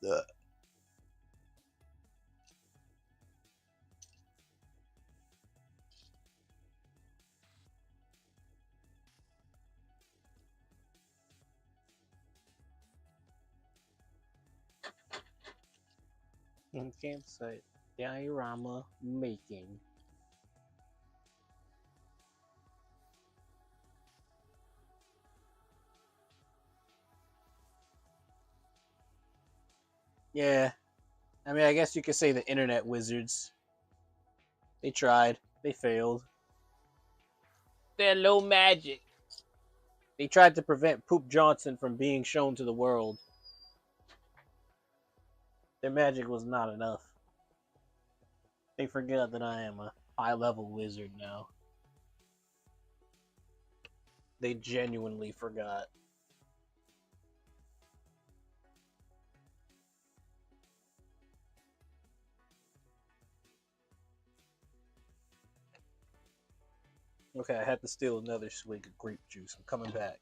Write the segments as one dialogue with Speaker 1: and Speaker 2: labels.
Speaker 1: Ugh. Campsite diorama making. Yeah, I mean, I guess you could say the internet wizards. They tried, they failed. They're low magic. They tried to prevent Poop Johnson from being shown to the world. Their magic was not enough. They forgot that I am a high level wizard now. They genuinely forgot. Okay, I had to steal another swig of grape juice. I'm coming back.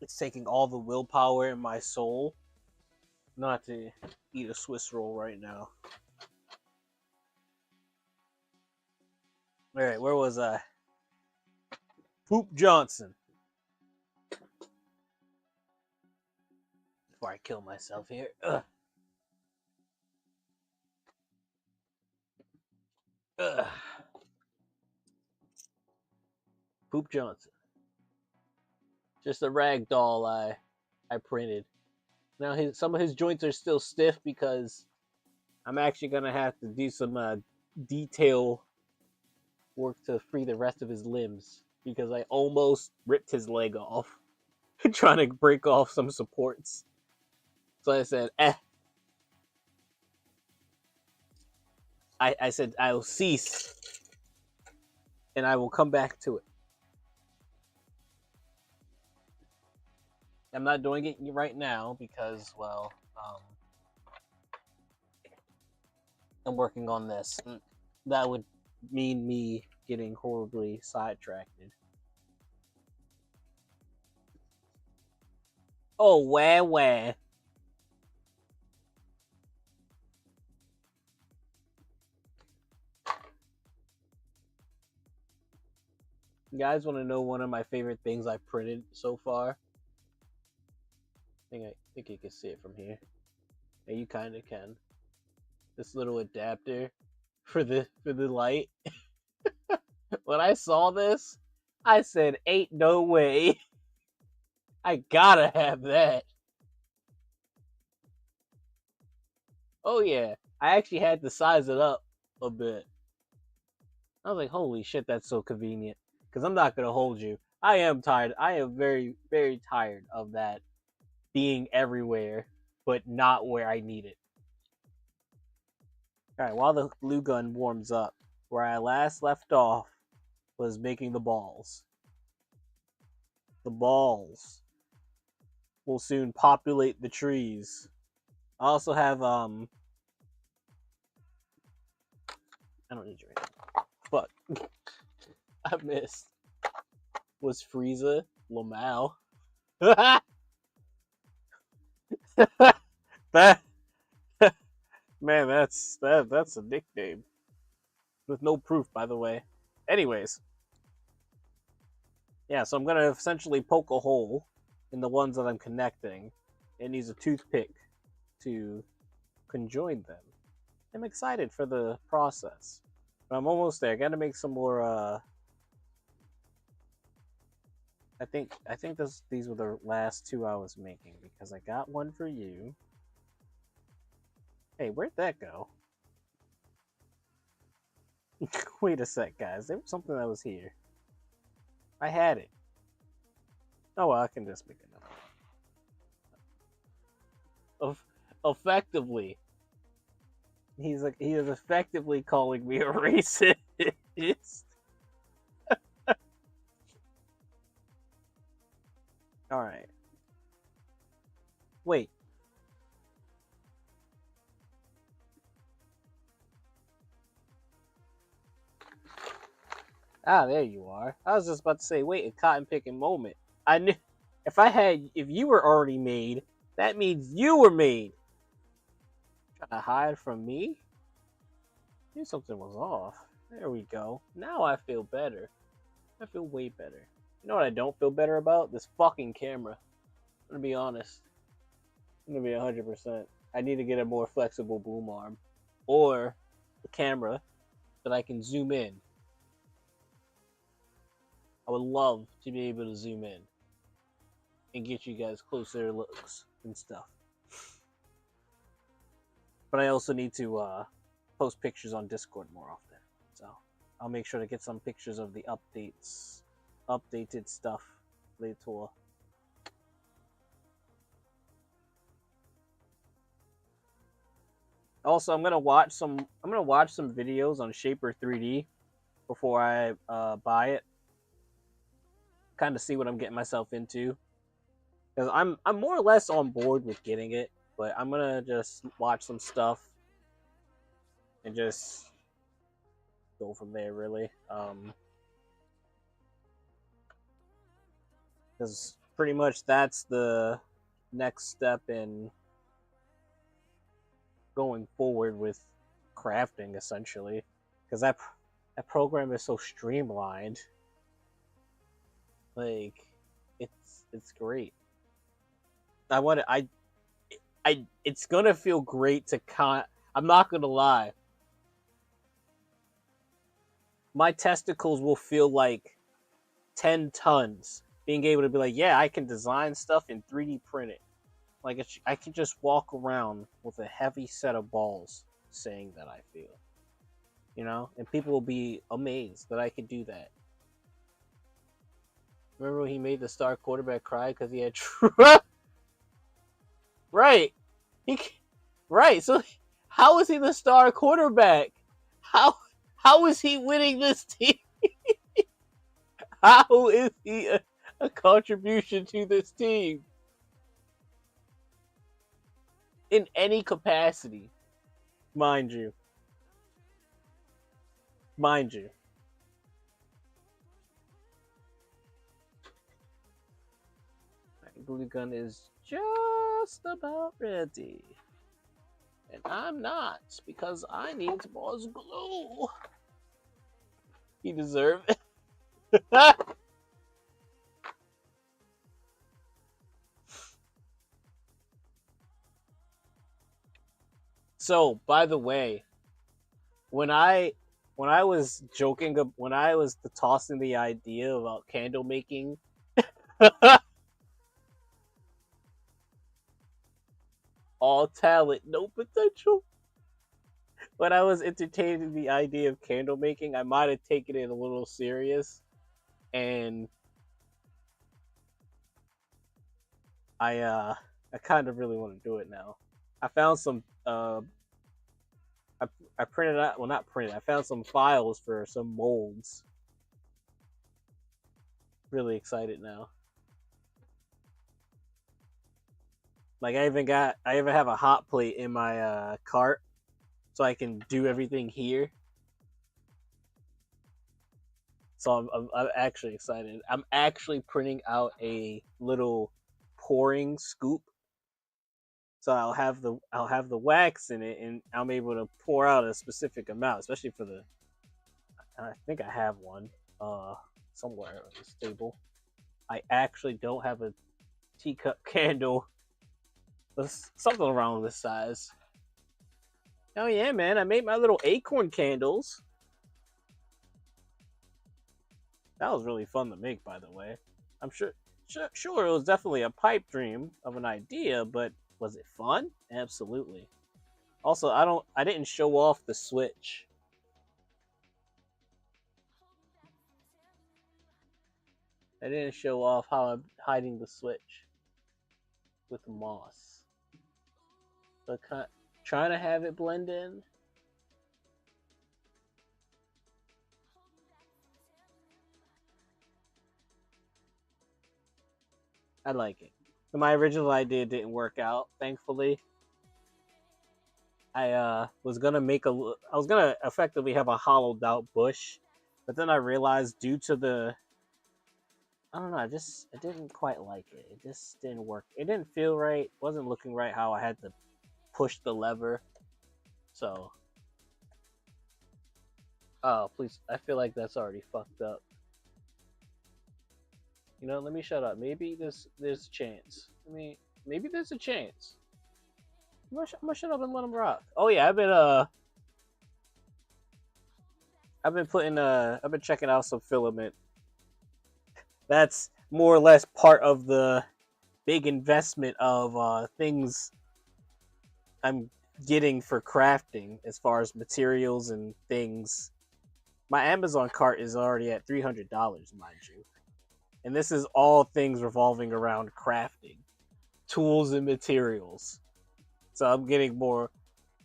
Speaker 1: It's taking all the willpower in my soul not to eat a Swiss roll right now. Alright, where was I? Poop Johnson. Before I kill myself here. Ugh. Ugh. Poop Johnson. Just a rag doll I printed. Now some of his joints are still stiff because I'm actually gonna have to do some detail work to free the rest of his limbs because I almost ripped his leg off trying to break off some supports. So I said, I said I will cease and I will come back to it. I'm not doing it right now because, well, I'm working on this. That would mean me getting horribly sidetracked. Oh, where? You guys want to know one of my favorite things I printed so far? I think you can see it from here. Yeah, you kind of can. This little adapter for the light. When I saw this, I said, "Ain't no way! I gotta have that." Oh yeah, I actually had to size it up a bit. I was like, "Holy shit, that's so convenient." Because I'm not gonna hold you. I am tired. I am very, very tired of that being everywhere, but not where I need it. All right, while the glue gun warms up, where I last left off was making the balls. The balls will soon populate the trees. I also have I don't need you right now. Fuck. I missed. Was Frieza Lamau? that man, that's a nickname with no proof, by the way. Anyways, yeah, so I'm gonna essentially poke a hole in the ones that I'm connecting. It needs a toothpick to conjoin them. I'm excited for the process. But I'm almost there. I gotta make some more I think these were the last two I was making because I got one for you. Hey, where'd that go? Wait a sec, guys. There was something that was here. I had it. Oh well, I can just make another. Effectively, he is effectively calling me a racist. All right. Wait. Ah, there you are. I was just about to say, wait, a cotton picking moment. I knew If you were already made, that means you were made. Trying to hide from me? Knew something was off. There we go. Now I feel better. I feel way better. You know what I don't feel better about? This fucking camera. I'm gonna be honest. I'm gonna be 100%. I need to get a more flexible boom arm. Or a camera that I can zoom in. I would love to be able to zoom in and get you guys closer looks and stuff. But I also need to post pictures on Discord more often. So I'll make sure to get some pictures of the updated stuff later. Also, I'm gonna watch some videos on Shaper 3D before I buy it. Kind of see what I'm getting myself into. Because I'm more or less on board with getting it, but I'm gonna just watch some stuff and just go from there. Really, because pretty much that's the next step in going forward with crafting, essentially. Because that program is so streamlined. Like, it's great. It's gonna feel great to I'm not gonna lie. My testicles will feel like 10 tons being able to be like, yeah, I can design stuff and 3D print it. Like, I can just walk around with a heavy set of balls saying that I feel. You know? And people will be amazed that I could do that. Remember when he made the star quarterback cry because he had right. Right. So how is he the star quarterback? How is he winning this team? How is he a contribution to this team? In any capacity, mind you. Mind you. My glue gun is just about ready. And I'm not, because I need more glue. You deserve it. So, by the way, when I was joking, when I was tossing the idea about candle making, all talent, no potential. When I was entertaining the idea of candle making, I might have taken it a little serious, and I kind of really want to do it now. I found some I printed out, well, not printed, I found some files for some molds. Really excited now. Like, I even have a hot plate in my cart, so I can do everything here. So I'm actually excited. I'm actually printing out a little pouring scoop. So I'll have the wax in it, and I'm able to pour out a specific amount, especially for the. I think I have one somewhere on this table. I actually don't have a teacup candle. Something around this size. Oh yeah, man! I made my little acorn candles. That was really fun to make, by the way. I'm sure it was definitely a pipe dream of an idea, but was it fun? Absolutely. Also, I didn't show off the switch. I didn't show off how I'm hiding the switch with moss. So trying to have it blend in. I like it. My original idea didn't work out, thankfully. I was gonna effectively have a hollowed out bush, but then I realized due to the I don't know. I didn't quite like it. It just didn't work. It didn't feel right. Wasn't looking right how I had to push the lever. So, oh please, I feel like that's already fucked up. You know, let me shut up. Maybe there's a chance. Maybe there's a chance. I'm gonna shut up and let him rock. Oh yeah, I've been checking out some filament. That's more or less part of the big investment of things I'm getting for crafting as far as materials and things. My Amazon cart is already at $300, mind you. And this is all things revolving around crafting, tools and materials. So I'm getting more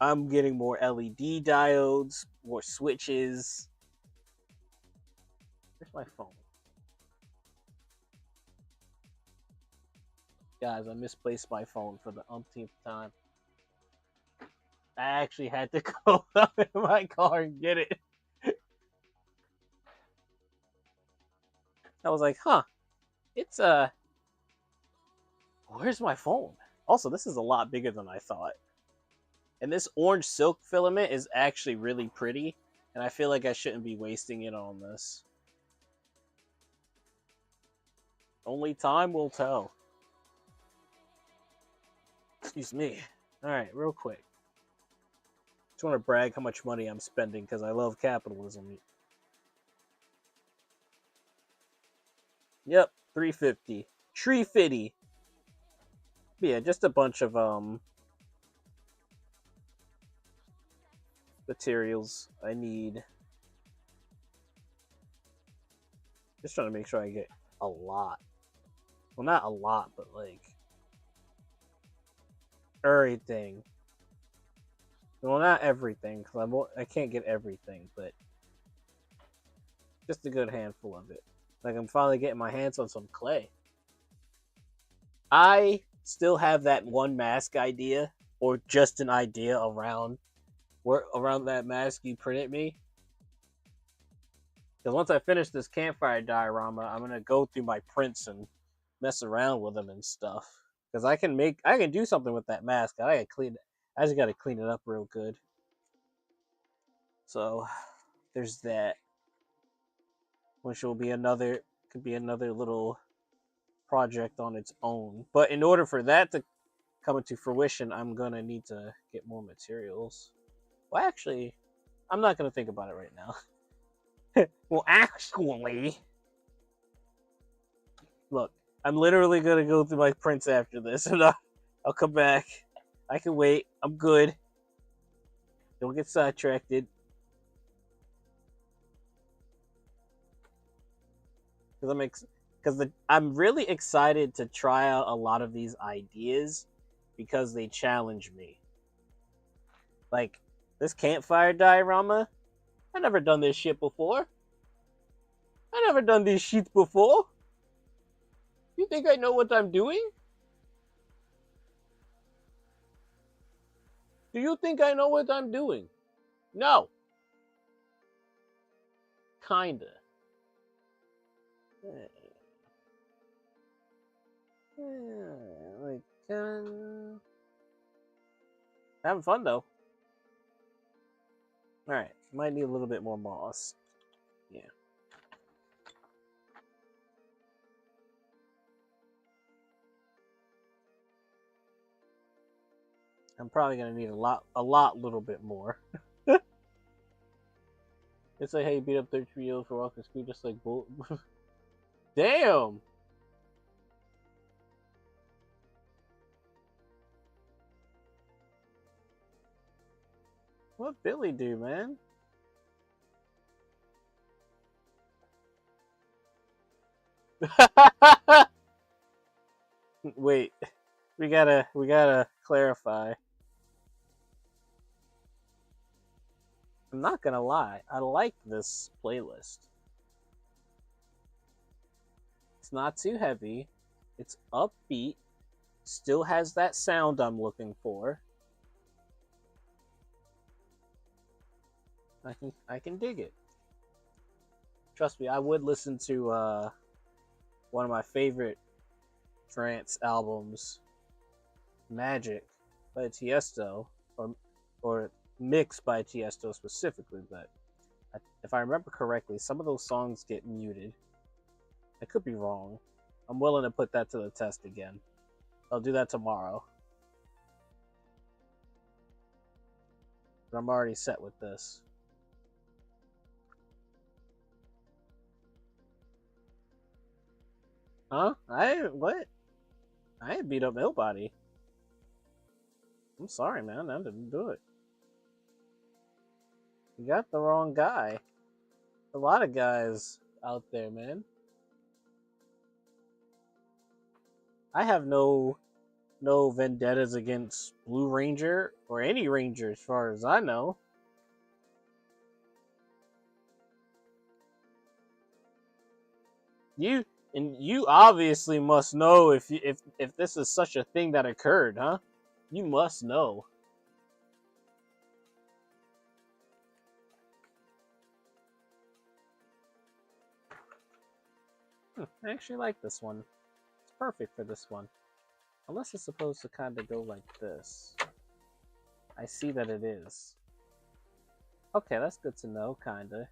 Speaker 1: LED diodes, more switches. Where's my phone? Guys, I misplaced my phone for the umpteenth time. I actually had to go out in my car and get it. I was like, huh, it's where's my phone? Also, this is a lot bigger than I thought. And this orange silk filament is actually really pretty, and I feel like I shouldn't be wasting it on this. Only time will tell. Excuse me. Alright, real quick. Just want to brag how much money I'm spending because I love capitalism. Yep, 350. Tree fitty. Yeah, just a bunch of materials I need. Just trying to make sure I get a lot. Well, not a lot, but like everything. Well, not everything, because I can't get everything, but just a good handful of it. Like, I'm finally getting my hands on some clay. I still have that one mask idea, or just an idea around that mask you printed me. Because once I finish this campfire diorama, I'm gonna go through my prints and mess around with them and stuff. Because I can do something with that mask. I just gotta clean it up real good. So there's that, which will be could be another little project on its own. But in order for that to come into fruition, I'm gonna need to get more materials. Well, actually, I'm not gonna think about it right now. Well, actually, look, I'm literally gonna go through my prints after this, and I'll come back. I can wait. I'm good. Don't get sidetracked. I'm really excited to try out a lot of these ideas because they challenge me. Like this campfire diorama, I never done this shit before. I never done these sheets before. You think I know what I'm doing? Do you think I know what I'm doing? No. Kinda. Like, having fun though. Alright, might need a little bit more moss. Yeah. I'm probably gonna need a little bit more. It's like, hey, beat up 13-year-olds for walking school just like bull. Damn! What Billy do, man? Wait, we gotta clarify. I'm not gonna lie, I like this playlist. It's not too heavy. It's upbeat. Still has that sound I'm looking for. I can dig it. Trust me, I would listen to one of my favorite trance albums, Magic by Tiesto, or mixed by Tiesto specifically, but if I remember correctly, some of those songs get muted. I could be wrong. I'm willing to put that to the test again. I'll do that tomorrow. But I'm already set with this. Huh? What? I ain't beat up nobody. I'm sorry, man. I didn't do it. You got the wrong guy. A lot of guys out there, man. I have no vendettas against Blue Ranger or any Ranger as far as I know. You obviously must know if this is such a thing that occurred, huh? You must know. I actually like this one. It's perfect for this one. Unless it's supposed to kind of go like this. I see that it is. Okay, that's good to know, kinda.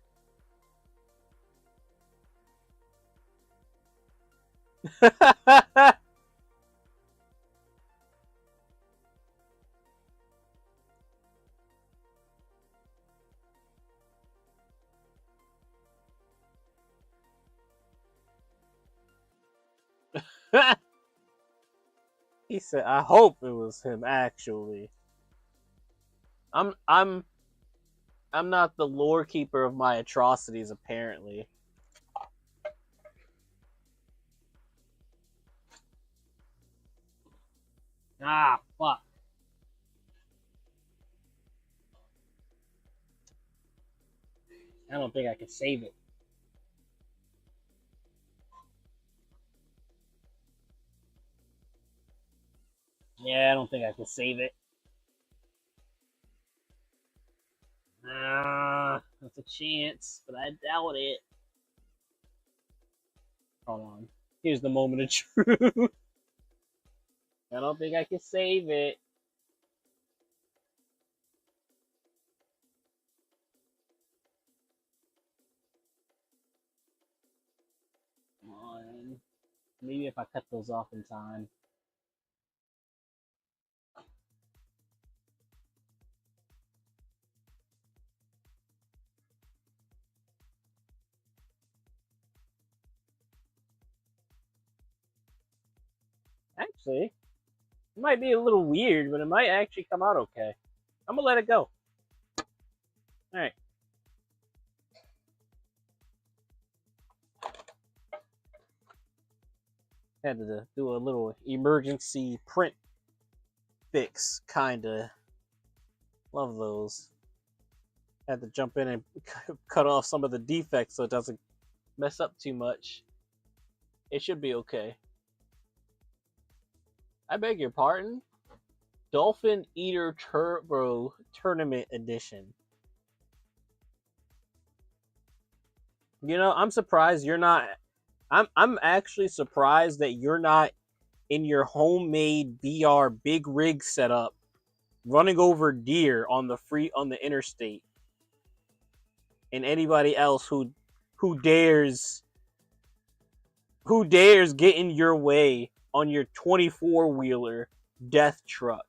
Speaker 1: He said, "I hope it was him." Actually, I'm not the lore keeper of my atrocities. Apparently, fuck. I don't think I can save it. Yeah, I don't think I can save it. That's a chance, but I doubt it. Hold on. Here's the moment of truth. I don't think I can save it. Come on. Maybe if I cut those off in time. Actually, it might be a little weird, but it might actually come out okay. I'm gonna let it go. Alright. Had to do a little emergency print fix, kinda. Love those. Had to jump in and cut off some of the defects so it doesn't mess up too much. It should be okay. I beg your pardon? Dolphin Eater Turbo Tournament Edition. You know, I'm surprised you're not. I'm actually surprised that you're not in your homemade VR big rig setup running over deer on the interstate. And anybody else who dares get in your way on your 24-wheeler death truck.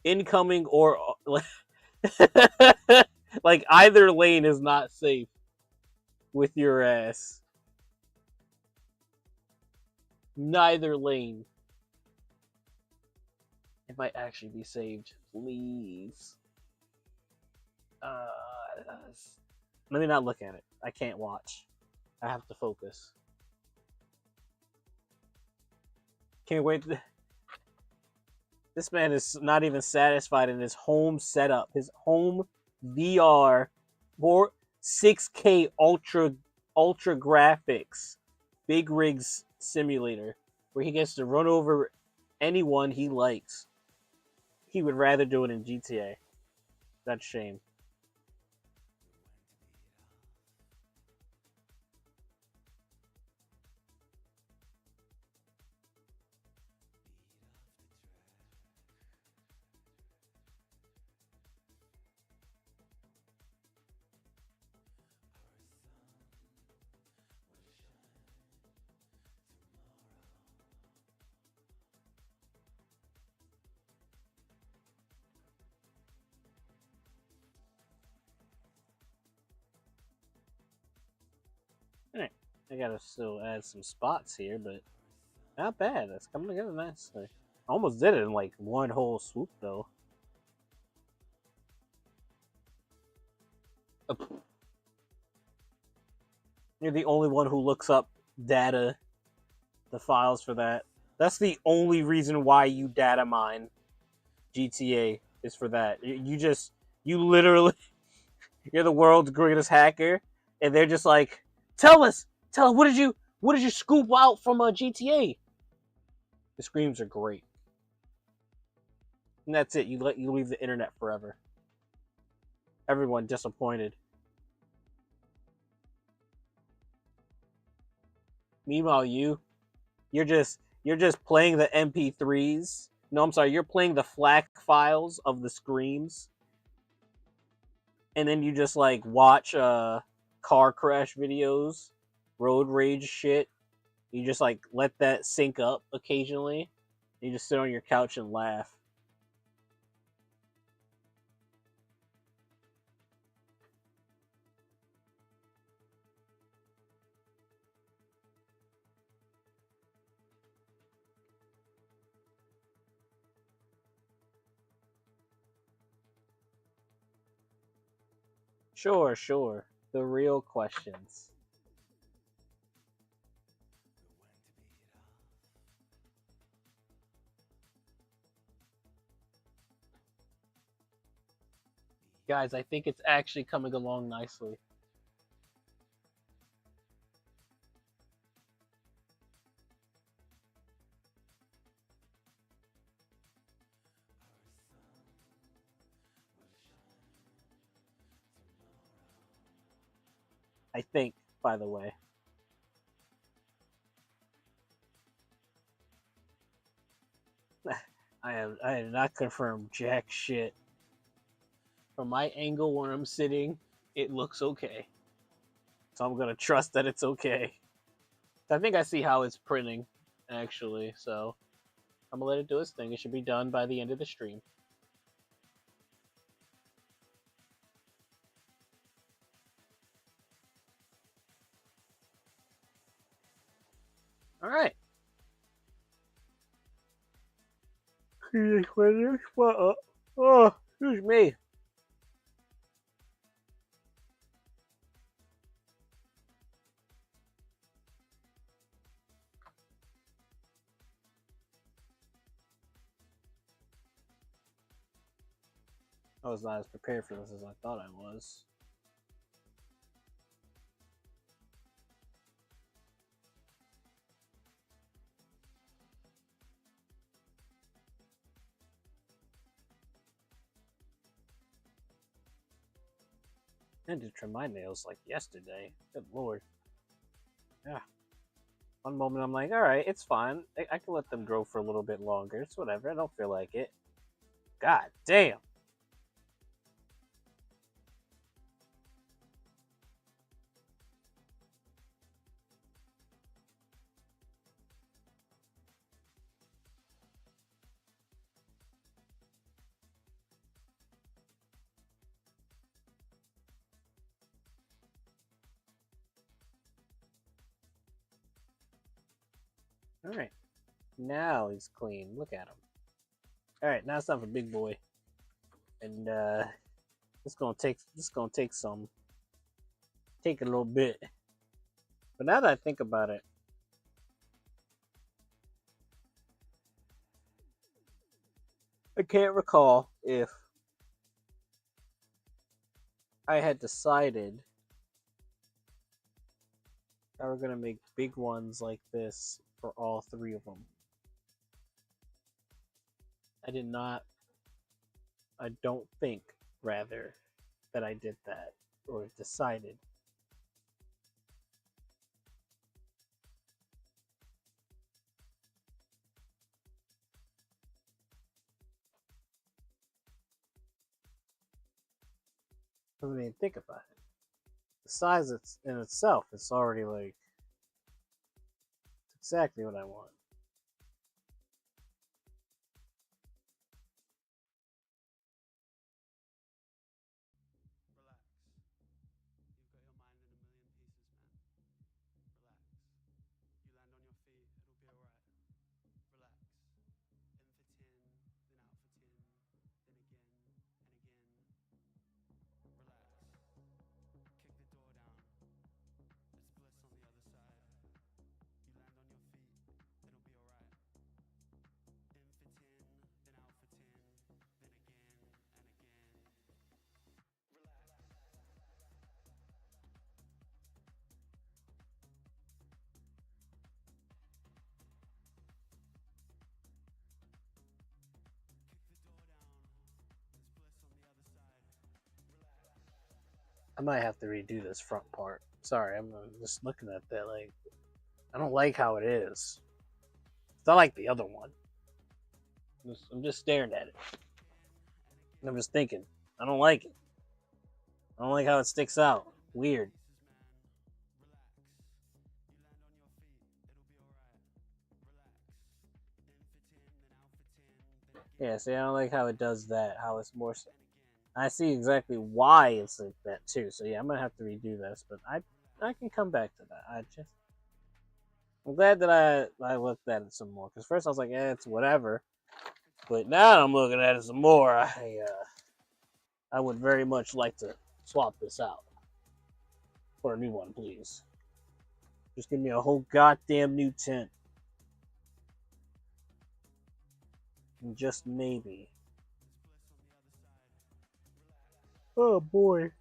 Speaker 1: Incoming or like either lane is not safe with your ass. Neither lane. It might actually be saved. Please. Let me not look at it. I can't watch. I have to focus. Can't wait. This man is not even satisfied in his home setup. His home VR 6K ultra graphics big rigs simulator where he gets to run over anyone he likes. He would rather do it in GTA. That's a shame. I gotta still add some spots here, but not bad. That's coming together nicely. Almost did it in like one whole swoop though. You're the only one who looks up data, the files for that. That's the only reason why you data mine GTA is for that. You literally, you're the world's greatest hacker, and they're just like, tell us, what did you scoop out from a GTA? The screams are great, and that's it. You leave the internet forever. Everyone disappointed. Meanwhile, you're just playing the MP3s. No, I'm sorry, you're playing the FLAC files of the screams, and then you just like watch car crash videos, road rage shit. You just like let that sync up occasionally. You just sit on your couch and laugh. Sure, sure. The real questions. Guys, I think it's actually coming along nicely. I think, by the way. I have not confirmed jack shit. From my angle where I'm sitting, it looks okay. So I'm gonna trust that it's okay. I think I see how it's printing, actually, so I'm gonna let it do its thing. It should be done by the end of the stream. Alright. Oh, excuse me. I was not as prepared for this as I thought I was. I had to trim my nails like yesterday. Good lord. Yeah. One moment I'm like, alright, it's fine. I can let them grow for a little bit longer. It's whatever. I don't feel like it. God damn. Alright. Now he's clean. Look at him. Alright, now it's time for Big Boy. And it's gonna take some take a little bit. But now that I think about it, I can't recall if I had decided I were gonna make big ones like this for all three of them. I did not. I don't think, rather, that I did that or decided. I mean, think about it. The size in itself is already like exactly what I want. I might have to redo this front part. Sorry, I'm just looking at that. Like, I don't like how it is. It's not like the other one. I'm just staring at it. I'm just thinking. I don't like it. I don't like how it sticks out. Weird. Yeah, see, I don't like how it does that. How it's more. I see exactly why it's like that too. So yeah, I'm gonna have to redo this, but I can come back to that. I'm glad that I looked at it some more because first I was like, it's whatever, but now I'm looking at it some more. I would very much like to swap this out for a new one, please. Just give me a whole goddamn new tent, and just maybe. Oh boy.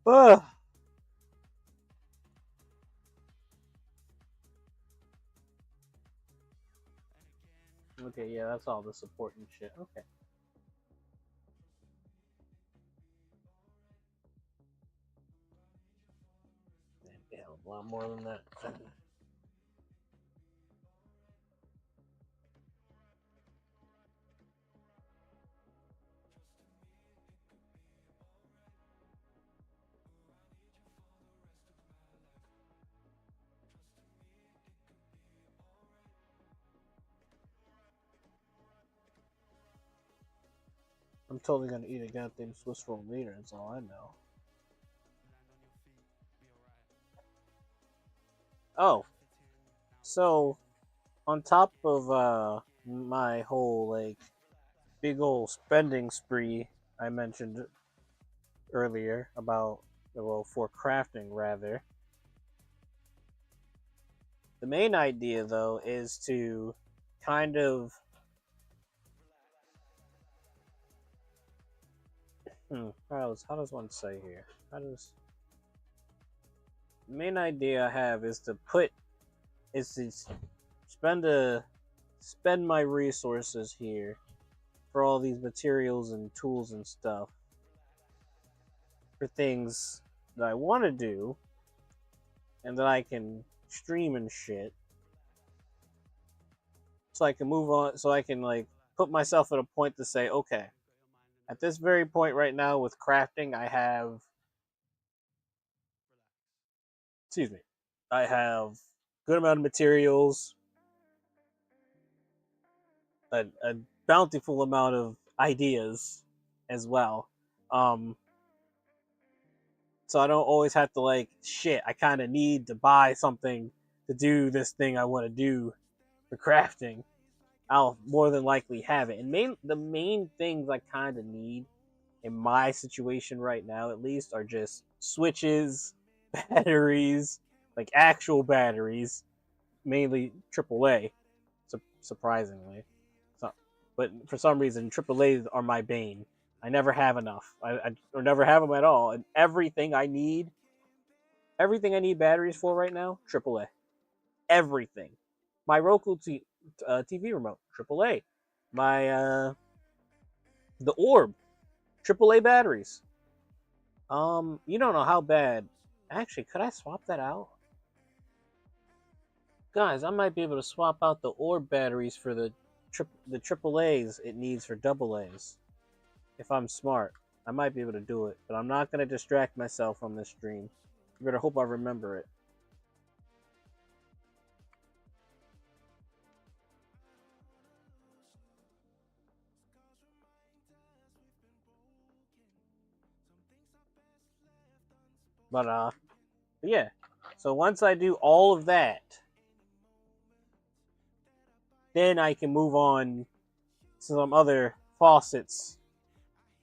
Speaker 1: Ugh. Okay, yeah, that's all the support and shit. Okay. Yeah, a lot more than that. I'm totally gonna eat a goddamn Swiss roll later, that's all I know. Oh, so on top of my whole like big old spending spree I mentioned earlier about well for crafting rather, the main idea though is to kind of how does one say here? How does the main idea I have is to put is to spend my resources here for all these materials and tools and stuff for things that I want to do and that I can stream and shit so I can move on so I can like put myself at a point to say okay, at this very point right now with crafting I have excuse me, I have good amount of materials, a bountiful amount of ideas as well. Um, so I don't always have to like shit. I kind of need to buy something to do this thing I want to do for crafting. I'll more than likely have it. And the main things I kind of need in my situation right now, at least, are just switches, batteries, like actual batteries, mainly AAA. Surprisingly, so, but for some reason, AAA are my bane. I never have enough. I or never have them at all. And everything I need batteries for right now, AAA. Everything. My TV remote, AAA. My the orb, AAA batteries. You don't know how bad. Actually, could I swap that out? Guys, I might be able to swap out the orb batteries for the AAAs it needs for double A's. If I'm smart, I might be able to do it, but I'm not gonna distract myself on this stream. You better hope I remember it. But yeah. So once I do all of that, then I can move on to some other faucets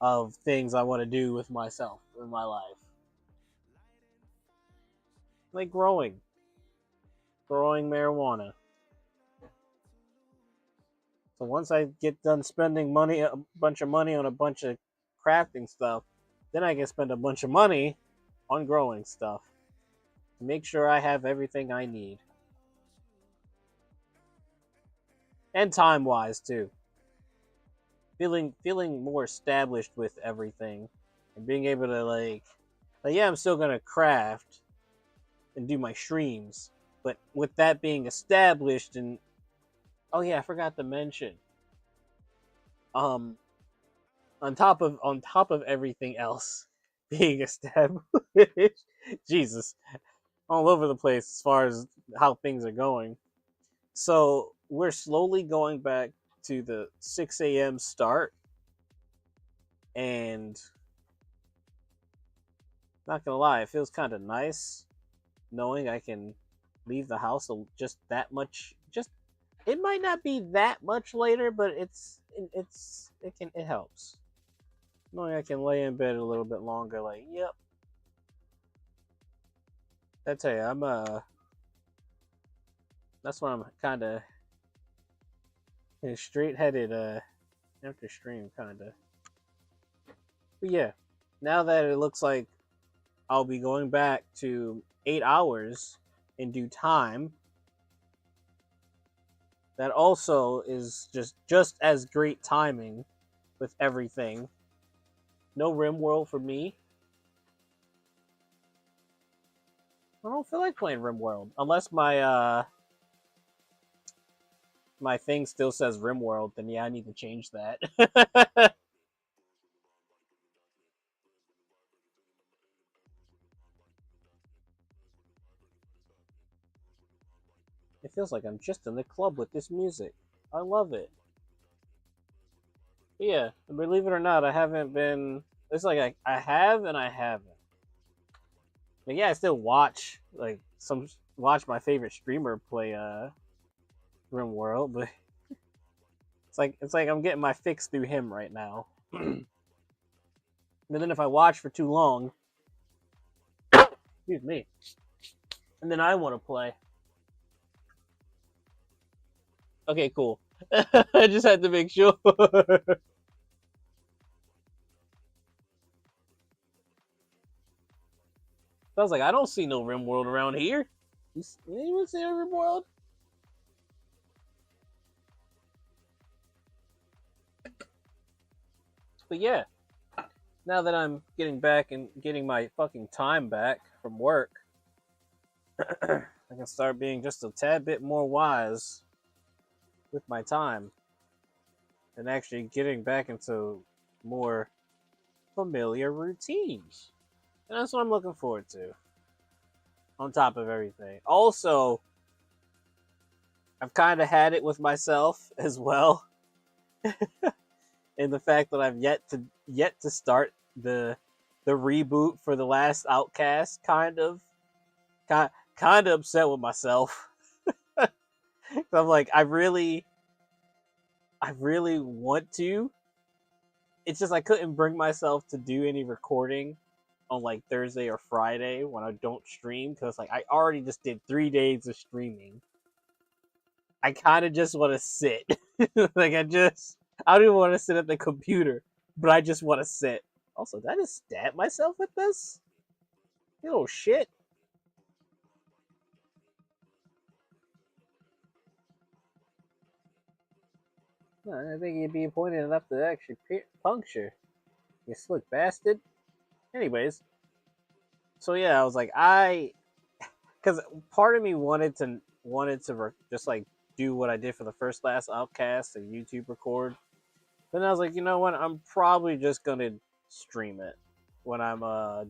Speaker 1: of things I want to do with myself in my life. Like growing marijuana. So once I get done spending money, a bunch of money on a bunch of crafting stuff, then I can spend a bunch of money on growing stuff to make sure I have everything I need. And time wise too. Feeling more established with everything and being able to yeah, I'm still gonna craft and do my streams, but with that being established, and oh yeah, I forgot to mention, um, on top of everything else being established, Jesus, all over the place as far as how things are going. So we're slowly going back to the 6 a.m. start, and not gonna lie, it feels kind of nice knowing I can leave the house just that much. Just it might not be that much later, but it helps knowing I can lay in bed a little bit longer. Like, yep, I tell you, that's why I'm kind of straight headed after stream kind of. But yeah, now that it looks like I'll be going back to 8 hours in due time, that also is just as great timing with everything. No RimWorld for me. I don't feel like playing RimWorld unless my thing still says RimWorld. Then yeah, I need to change that. It feels like I'm just in the club with this music. I love it. But yeah, believe it or not, I haven't been. It's like I have and I haven't. But yeah, I still watch my favorite streamer play RimWorld, but it's like I'm getting my fix through him right now. And then if I watch for too long, excuse me, and then I want to play. Okay, cool. I just had to make sure. I was like, I don't see no RimWorld around here. Anyone see a RimWorld? But yeah, now that I'm getting back and getting my fucking time back from work, I can start being just a tad bit more wise with my time and actually getting back into more familiar routines. And that's what I'm looking forward to, on top of everything. Also, I've kind of had it with myself as well, in the fact that I've yet to start the reboot for the last Outcast. Kind of upset with myself. I'm like, I really want to. It's just I couldn't bring myself to do any recording on like Thursday or Friday when I don't stream, because like I already just did 3 days of streaming. I kind of just want to sit. Like I don't even want to sit at the computer, but I just want to sit. Also, did I just stab myself with this? You little shit. No, I think you'd be pointed enough to actually puncture. You slick bastard. Anyways, so yeah, I was like, because part of me wanted to just like do what I did for the first last Outcast and YouTube record. Then I was like, you know what? I'm probably just gonna stream it when I'm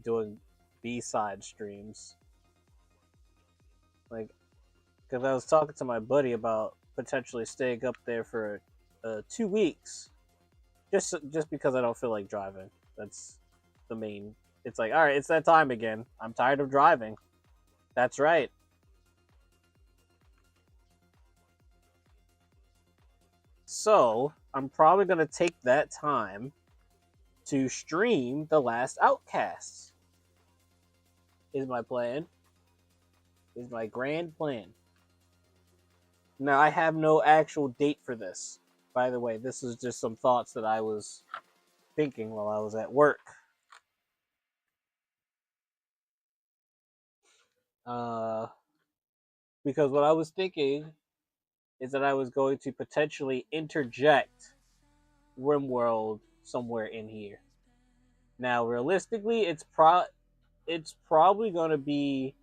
Speaker 1: doing B-side streams. Like, because I was talking to my buddy about potentially staying up there for 2 weeks, just because I don't feel like driving. That's the main. It's like, all right, it's that time again. I'm tired of driving. That's right. So I'm probably gonna take that time to stream the last Outcasts. Is my plan. Is my grand plan. Now I have no actual date for this. By the way, this is just some thoughts that I was thinking while I was at work. Uh, because what I was thinking is that I was going to potentially interject RimWorld somewhere in here. Now, realistically, it's probably going to be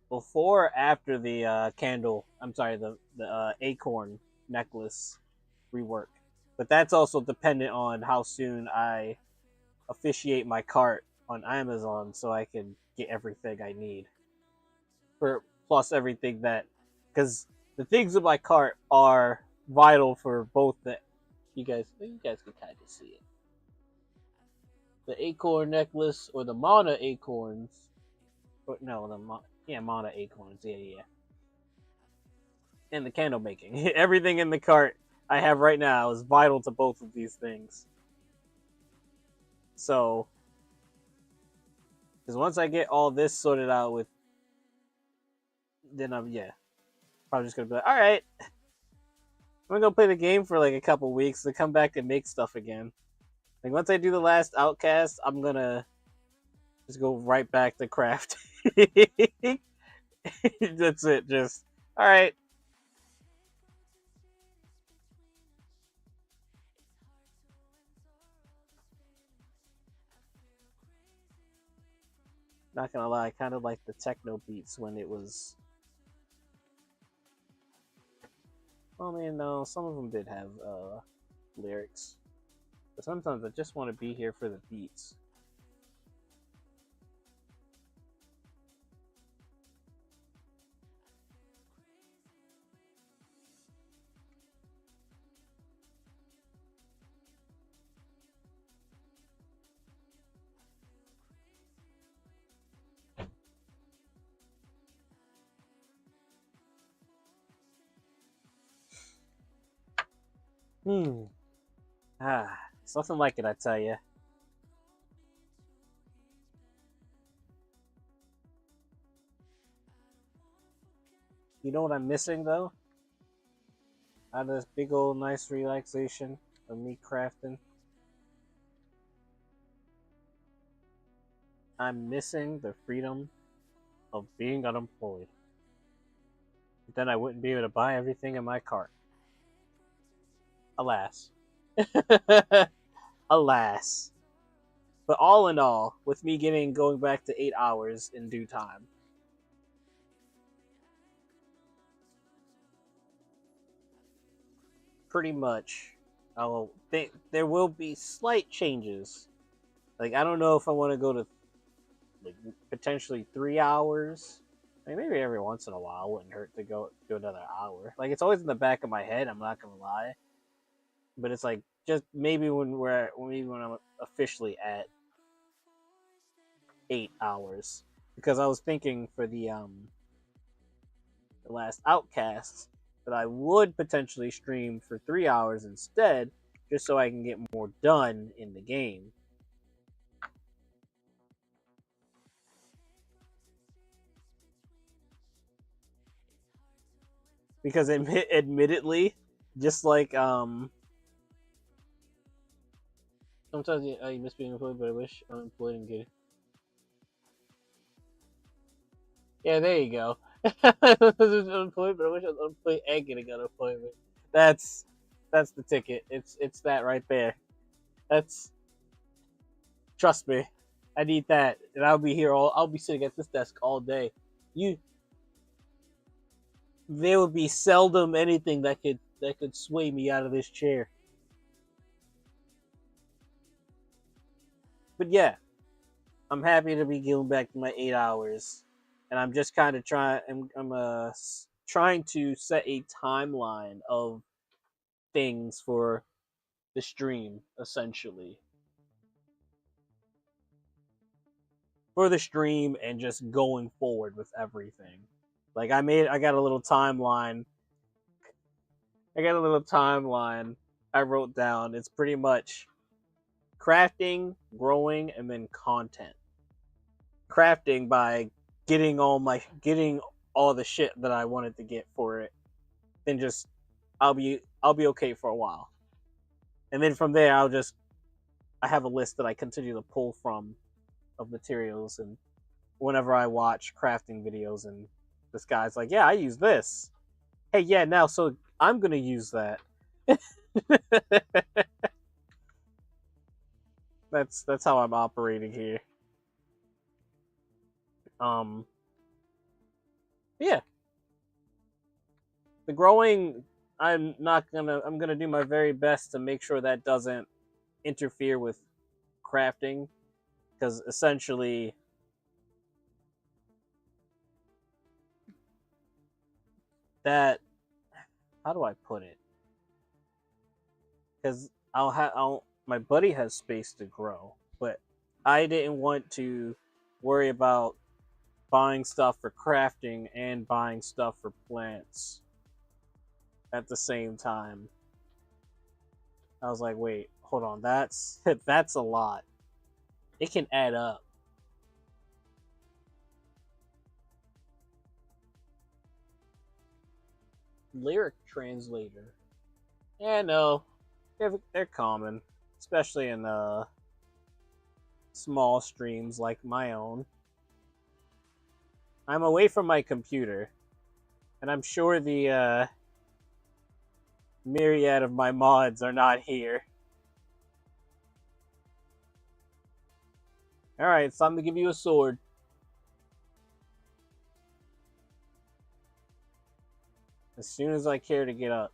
Speaker 1: before or after the candle. I'm sorry, the acorn necklace rework. But that's also dependent on how soon I officiate my cart on Amazon, so I can get everything I need for plus everything that, because the things in my cart are vital for both the you guys can kind of see it, the acorn necklace or the mana acorns, or no, mana acorns, yeah, and the candle making. Everything in the cart I have right now is vital to both of these things. So, because once I get all this sorted out with, then I'm probably just gonna be like, all right, I'm gonna go play the game for like a couple weeks to come back and make stuff again. Like once I do the last outcast, I'm gonna just go right back to craft. That's it. Just all right. Not gonna lie, I kind of like the techno beats when it was. Well, I mean, no, some of them did have lyrics, but sometimes I just want to be here for the beats. Hmm. Something like it, I tell you. You know what I'm missing though? Out of this big old nice relaxation of me crafting, I'm missing the freedom of being unemployed. But then I wouldn't be able to buy everything in my cart. Alas. Alas. But all in all, with me going back to 8 hours in due time, pretty much, I will think there will be slight changes. Like I don't know if I want to go to like potentially 3 hours. Like maybe every once in a while wouldn't hurt to go do another hour. Like it's always in the back of my head. I'm not gonna lie, but it's like just maybe when I'm officially at 8 hours, because I was thinking for the last Outcast that I would potentially stream for 3 hours instead, just so I can get more done in the game. Because admittedly, just like sometimes you miss being employed, but I wish unemployed and get it. Yeah, there you go. Unemployed, but I wish I was unemployed and getting unemployment. That's that's the ticket. It's that right there. That's trust me. I need that, and I'll be sitting at this desk all day. You There would be seldom anything that could sway me out of this chair. But yeah, I'm happy to be getting back to my 8 hours, and I'm just kind of trying. I'm trying to set a timeline of things for the stream, essentially for the stream, and just going forward with everything. Like I got a little timeline. I got a little timeline I wrote down. It's pretty much crafting, growing, and then content. Crafting by getting all the shit that I wanted to get for it. Then just I'll be okay for a while. And then from there I have a list that I continue to pull from of materials, and whenever I watch crafting videos and this guy's like, "Yeah, I use this." Hey, yeah, now so I'm going to use that. That's how I'm operating here. Um, yeah, the growing. I'm gonna do my very best to make sure that doesn't interfere with crafting, because essentially that, how do I put it? Because I'll my buddy has space to grow, but I didn't want to worry about buying stuff for crafting and buying stuff for plants at the same time. I was like, wait, hold on, that's that's a lot. It can add up. Lyric translator. Yeah, no, they're common, especially in small streams like my own. I'm away from my computer, and I'm sure the myriad of my mods are not here. All right, it's time to give you a sword. As soon as I care to get up.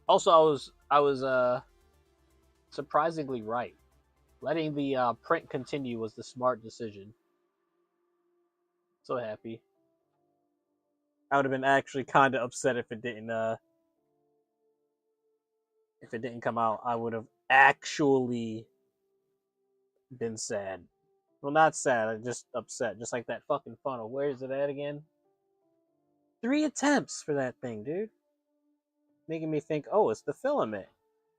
Speaker 1: Also, I was surprisingly right. Letting the print continue was the smart decision. So happy. I would have been actually kind of upset if it didn't come out. I would have actually been sad. Well, not sad. I'm just upset. Just like that fucking funnel. Where is it at again? 3 attempts for that thing, dude. Making me think, oh, it's the filament.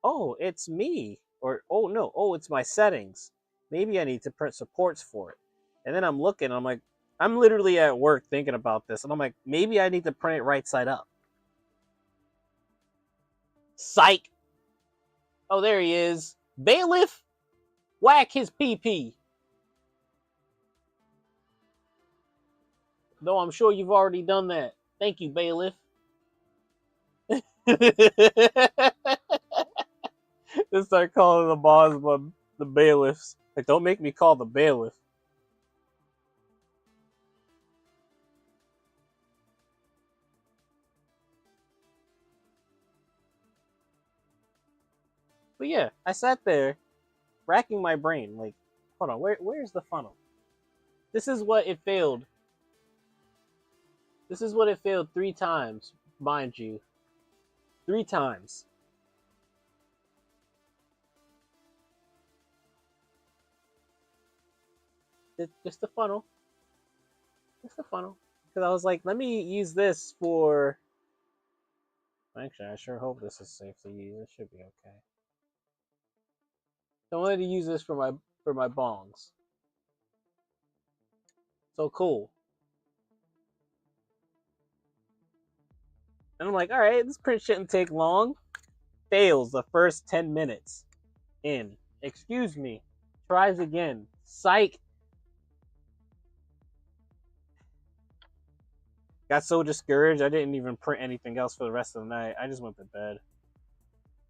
Speaker 1: Oh, it's me. Or, oh, no. Oh, it's my settings. Maybe I need to print supports for it. And then I'm looking, I'm like, I'm literally at work thinking about this. And I'm like, maybe I need to print it right side up. Psych. Oh, there he is. Bailiff, whack his PP. Though I'm sure you've already done that. Thank you, bailiff. Just start calling the boss the bailiffs. Like, don't make me call the bailiff. But yeah, I sat there racking my brain. Like, hold on, where's the funnel? This is what it failed. This is what it failed 3 times, mind you. 3 times. Just the funnel. Just the funnel. Because I was like, let me use this for. Actually, I sure hope this is safe to use. It should be okay. So I wanted to use this for my bongs. So cool. And I'm like, all right, this print shouldn't take long. Fails the first 10 minutes. In. Excuse me. Tries again. Psych. Got so discouraged, I didn't even print anything else for the rest of the night. I just went to bed.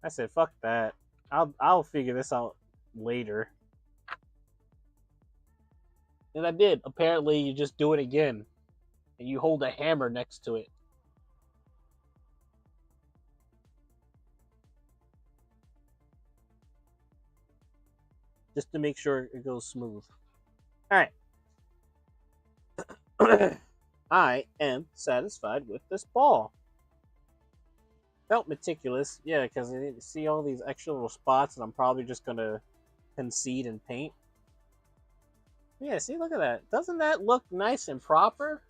Speaker 1: I said, fuck that. I'll figure this out later. And I did. Apparently, you just do it again. And you hold a hammer next to it. Just to make sure it goes smooth. Alright. I am satisfied with this ball. Felt meticulous, yeah, because I didn't see all these extra little spots, and I'm probably just gonna concede and paint. Yeah, see, look at that. Doesn't that look nice and proper?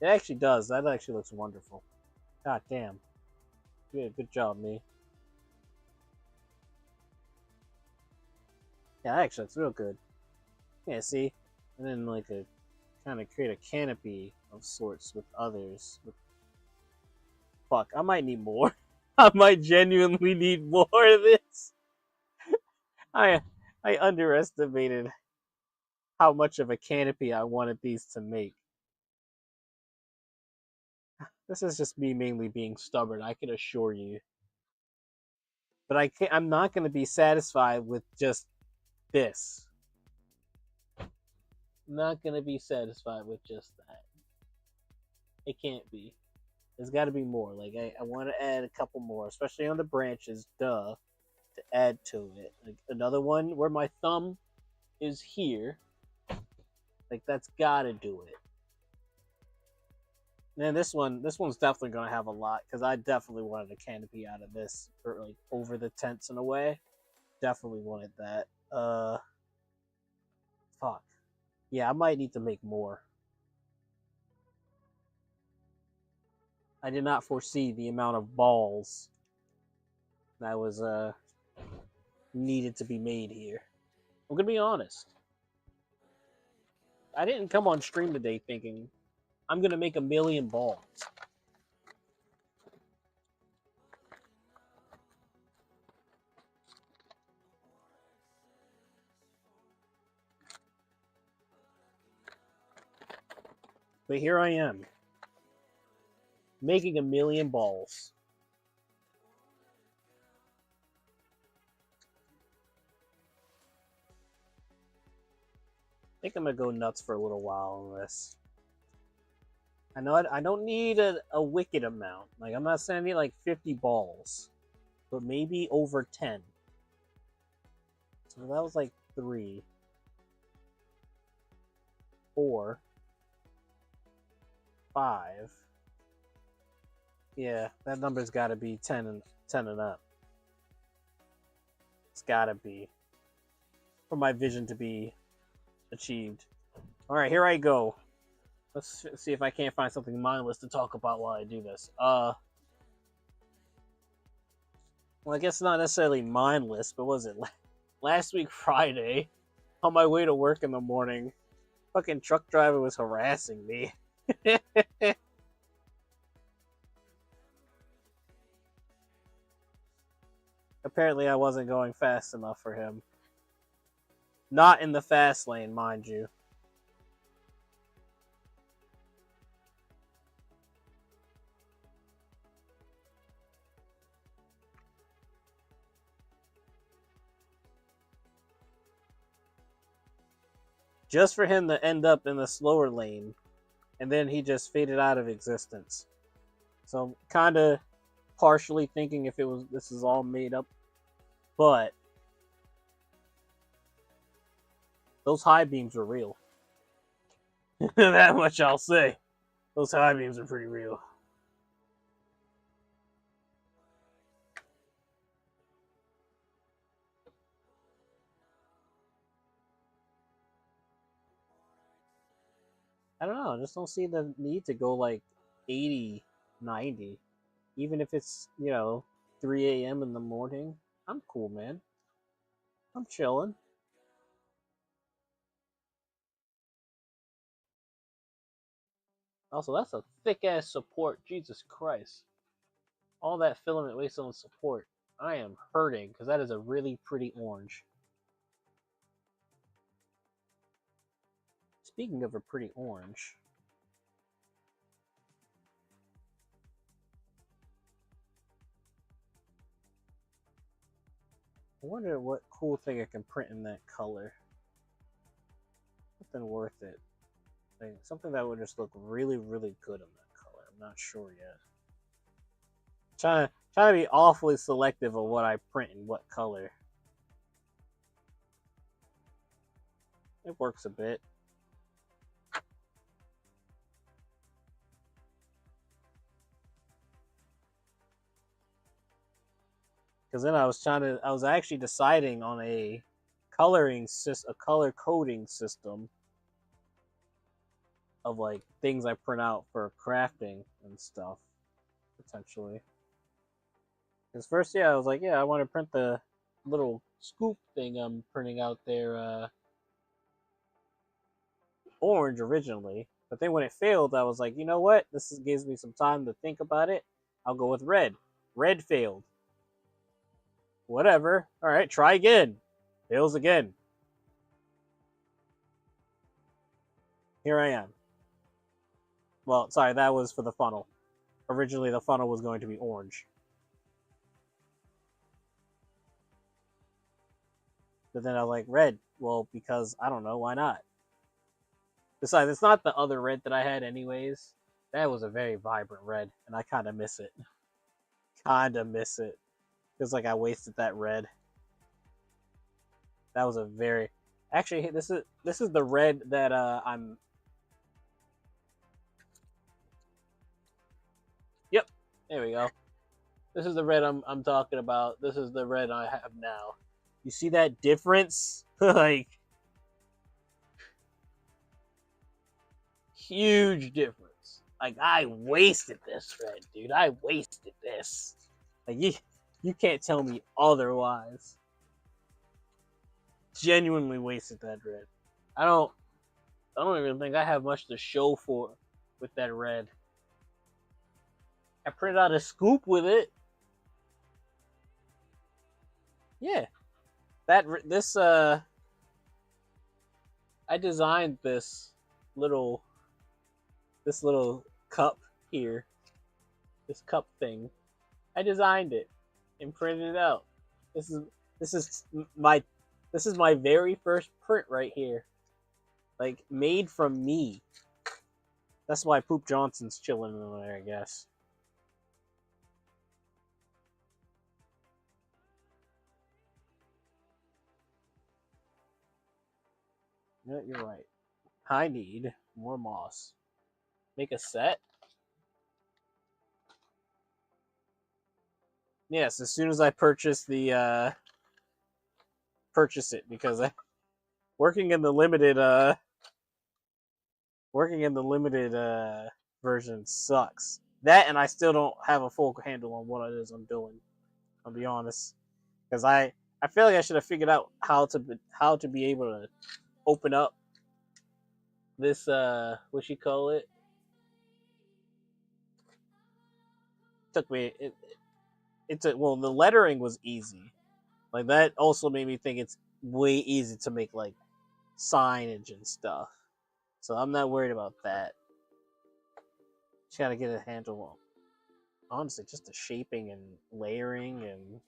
Speaker 1: It actually does. That actually looks wonderful. God damn. Good job, me. Yeah, that actually looks real good. Yeah, see? And then, like, a kind of create a canopy of sorts with others. Fuck, I might need more. I might genuinely need more of this. I I underestimated how much of a canopy I wanted these to make. This is just me mainly being stubborn, I can assure you. But I'm not going to be satisfied with just this. I'm not going to be satisfied with just that. It can't be. There's got to be more. Like, I want to add a couple more, especially on the branches, duh, to add to it. Like, another one where my thumb is here. Like, that's got to do it. And this one's definitely going to have a lot, because I definitely wanted a canopy out of this, for, like, over the tents in a way. Definitely wanted that. Fuck. Yeah, I might need to make more. I did not foresee the amount of balls that was needed to be made here. I'm gonna be honest. I didn't come on stream today thinking I'm gonna make 1,000,000 balls. But here I am, making 1,000,000 balls. I think I'm gonna go nuts for a little while on this. I know I don't need a wicked amount. Like, I'm not saying I need like 50 balls, but maybe over 10. So that was like 3, 4, 5. Yeah, that number's got to be 10 and up. It's got to be for my vision to be achieved. All right, here I go. Let's see if I can't find something mindless to talk about while I do this. Well, I guess not necessarily mindless, but was it last week Friday, on my way to work in the morning, fucking truck driver was harassing me. Apparently I wasn't going fast enough for him. Not in the fast lane, mind you. Just for him to end up in the slower lane, and then he just faded out of existence. So I'm kind of partially thinking if this is all made up, but those high beams are real. That much I'll say. Those high beams are pretty real. I don't know. I just don't see the need to go like 80, 90. Even if it's, 3 a.m. in the morning. I'm cool, man. I'm chilling. Also, that's a thick-ass support. Jesus Christ. All that filament wasted on support. I am hurting, because that is a really pretty orange. Speaking of a pretty orange... I wonder what cool thing I can print in that color. Something worth it. Like, something that would just look really, really good in that color. I'm not sure yet. Trying to be awfully selective of what I print in what color. It works a bit. Because then I was actually deciding on a color coding system of like things I print out for crafting and stuff, potentially. Because first, I was like, yeah, I want to print the little scoop thing I'm printing out there orange originally. But then when it failed, I was like, you know what? Gives me some time to think about it. I'll go with red. Red failed. Whatever. All right, try again. Fails again. Here I am. Well, sorry, that was for the funnel. originally the funnel was going to be orange. But then I was like, red. Well, because I don't know, why not? Besides, it's not the other red that I had anyways. That was a very vibrant red, and I kind of miss it. Kind of miss it. Feels like I wasted that red. That was a very... Actually, this is the red that I'm... Yep, there we go. This is the red I'm talking about. This is the red I have now. You see that difference? Like, huge difference. Like, I wasted this red, dude. I wasted this. Like, you can't tell me otherwise. Genuinely wasted that red. I don't even think I have much to show for with that red. I printed out a scoop with it. Yeah. I designed this little cup here. This cup thing. I designed it and printed it out. This is my very first print right here. Like, made from me. That's why Poop Johnson's chilling in there, I guess. Yeah, you're right. I need more moss. Make a set? Yes, as soon as I purchase the purchase it, because working in the limited version sucks. That, and I still don't have a full handle on what it is I'm doing. I'll be honest, because I feel like I should have figured out how to be able to open up this what you call it. Took me well, the lettering was easy. Like, that also made me think it's way easy to make like signage and stuff. So I'm not worried about that. Just gotta get a handle on, honestly, just the shaping and layering, and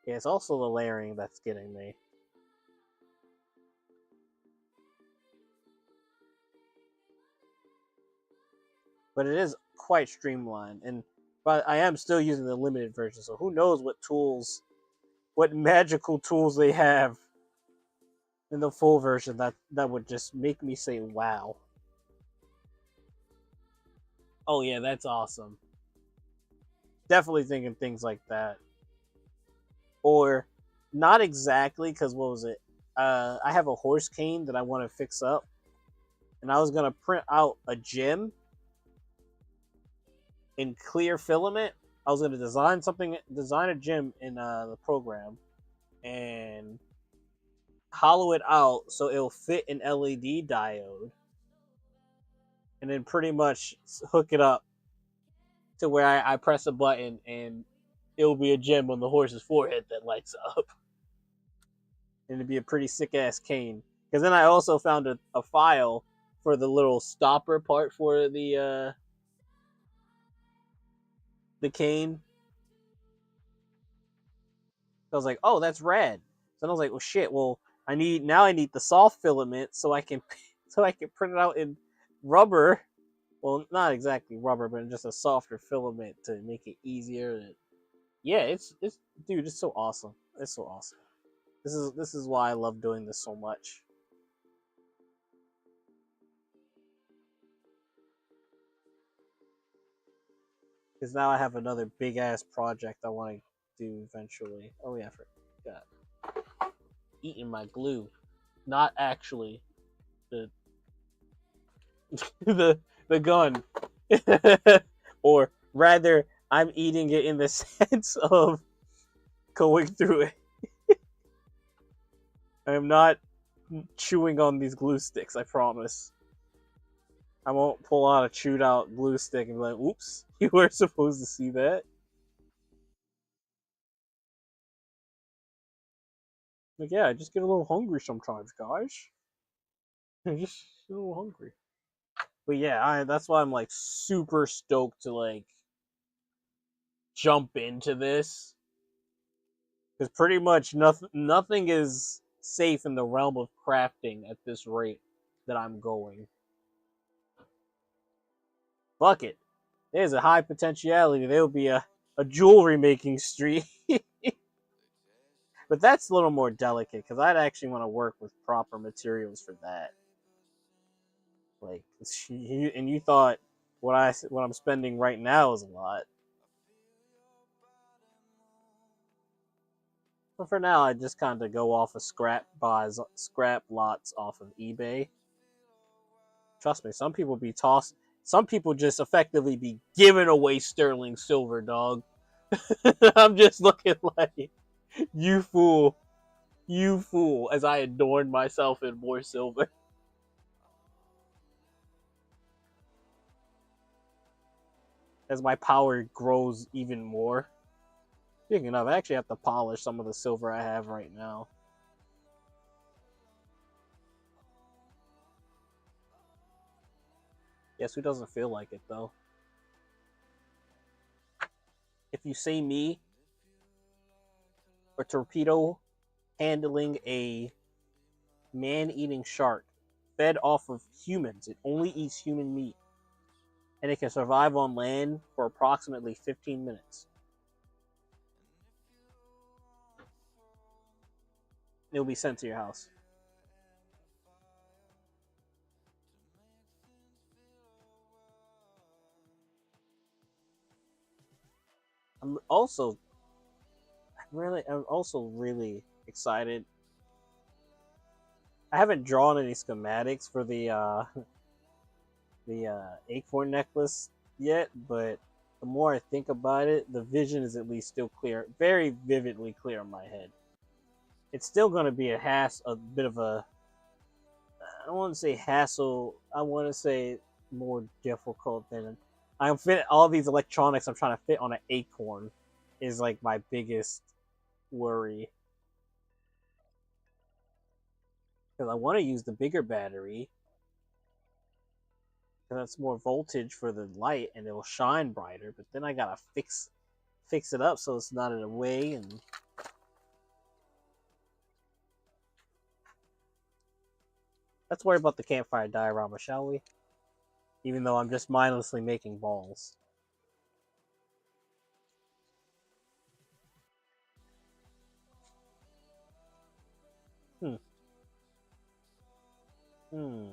Speaker 1: yeah, it's also the layering that's getting me. But it is quite streamlined, but I am still using the limited version, so who knows what magical tools they have in the full version that would just make me say wow. Oh yeah, that's awesome. Definitely thinking things like that. Or not exactly, because what was it? I have a horse cane that I want to fix up, and I was gonna print out a gem in clear filament. I was gonna design a gem in the program, and hollow it out so it'll fit an LED diode, and then pretty much hook it up to where I press a button and it'll be a gem on the horse's forehead that lights up. And it'd be a pretty sick ass cane. Because then I also found a file for the little stopper part for the cane. I was like, oh, that's rad. So I was like, well, shit. Well, I need the soft filament so I can print it out in rubber. Well, not exactly rubber, but just a softer filament to make it easier. Yeah, it's dude, it's so awesome. It's so awesome. This is why I love doing this so much. Because now I have another big ass project I want to do eventually. Oh yeah, I forgot. Eating my glue, not actually the the gun, or rather, I'm eating it in the sense of going through it. I am not chewing on these glue sticks, I promise. I won't pull out a chewed out glue stick and be like, oops, you were supposed to see that. Like, yeah, I just get a little hungry sometimes, guys. I just get a little hungry. But yeah, that's why I'm like super stoked to like jump into this, because pretty much nothing is safe in the realm of crafting at this rate that I'm going. Fuck it. There's a high potentiality there'll be a jewelry making street. But that's a little more delicate because I'd actually want to work with proper materials for that. Like, and you thought what I'm spending right now is a lot. But for now, I just kind of go off of scrap lots off of eBay. Trust me, some people just effectively be giving away sterling silver, dog. I'm just looking like, you fool, you fool, as I adorned myself in more silver. As my power grows even more. Speaking of, I actually have to polish some of the silver I have right now. Yes, who doesn't feel like it, though? If you see me, or Torpedo handling a man-eating shark fed off of humans, it only eats human meat, and it can survive on land for approximately 15 minutes. It will be sent to your house. I'm also really excited. I haven't drawn any schematics for the acorn necklace yet, but the more I think about it, the vision is at least still clear, very vividly clear in my head. It's still going to be a bit of a, I don't want to say hassle, I want to say more difficult than, I'm fit all these electronics I'm trying to fit on an acorn is like my biggest worry. Because I want to use the bigger battery, because that's more voltage for the light and it will shine brighter, but then I gotta fix it up so it's not in the way. And let's worry about the campfire diorama, shall we? Even though I'm just mindlessly making balls. Hmm. Hmm.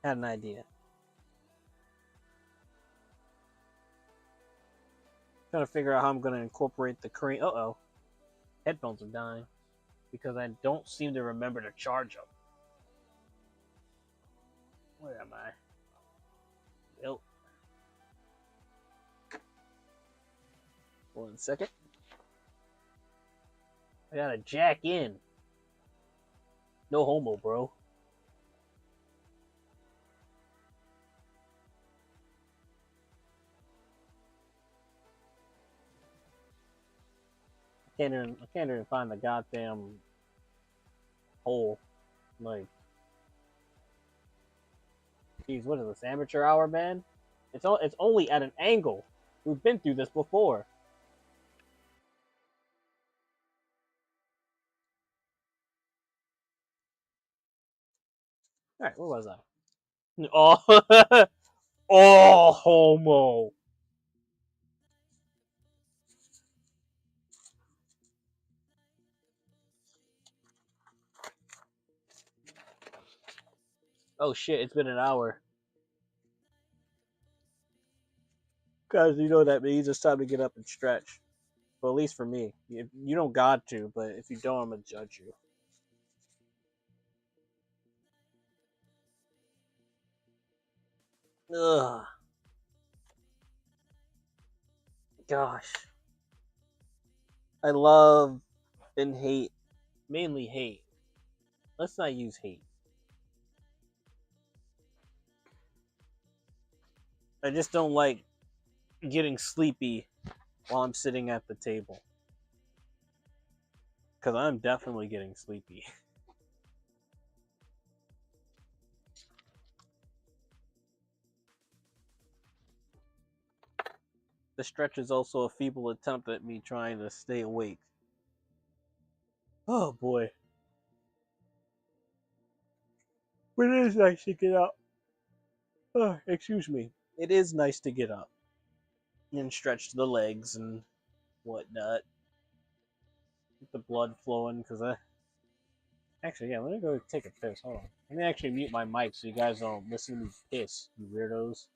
Speaker 1: Had an idea. Trying to figure out how I'm going to incorporate the cream. Uh-oh. Headphones are dying. Because I don't seem to remember to charge them. Where am I? Nope. 1 second. I gotta jack in. No homo, bro. I can't even find the goddamn hole. Like, geez, what is this, amateur hour, man? It's only at an angle. We've been through this before. All right, where was I? Oh, oh, homo. Oh shit! It's been an hour. Guys, you know what that means. It's time to get up and stretch. Well, at least for me. You don't got to, but if you don't, I'm gonna judge you. Ugh. Gosh. I love and hate, mainly hate. Let's not use hate. I just don't like getting sleepy while I'm sitting at the table. Because I'm definitely getting sleepy. The stretch is also a feeble attempt at me trying to stay awake. Oh boy. But it is nice to get up. Oh, excuse me. It is nice to get up and stretch the legs and whatnot. Get the blood flowing, because I. Actually, yeah, let me go take a piss. Hold on. Let me actually mute my mic so you guys don't listen to me piss, you weirdos.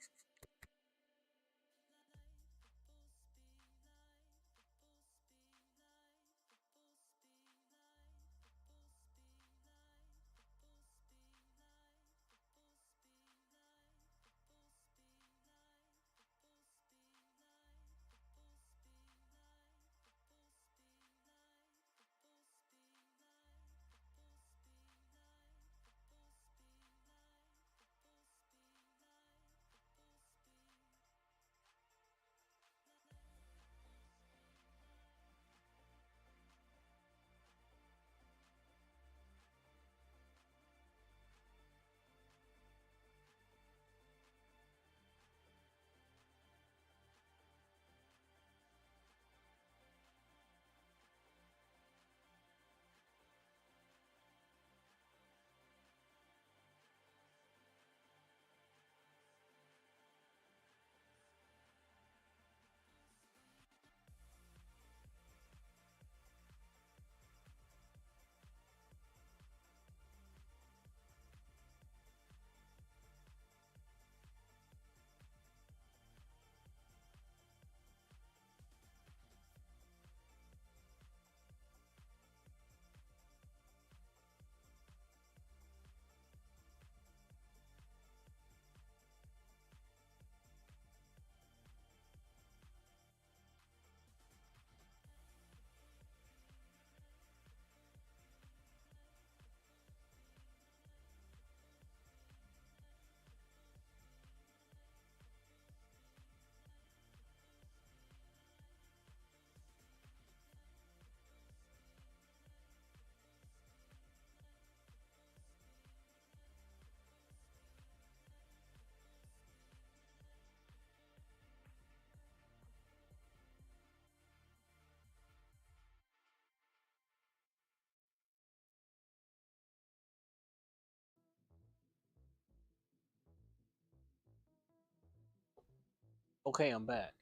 Speaker 1: Okay, I'm back.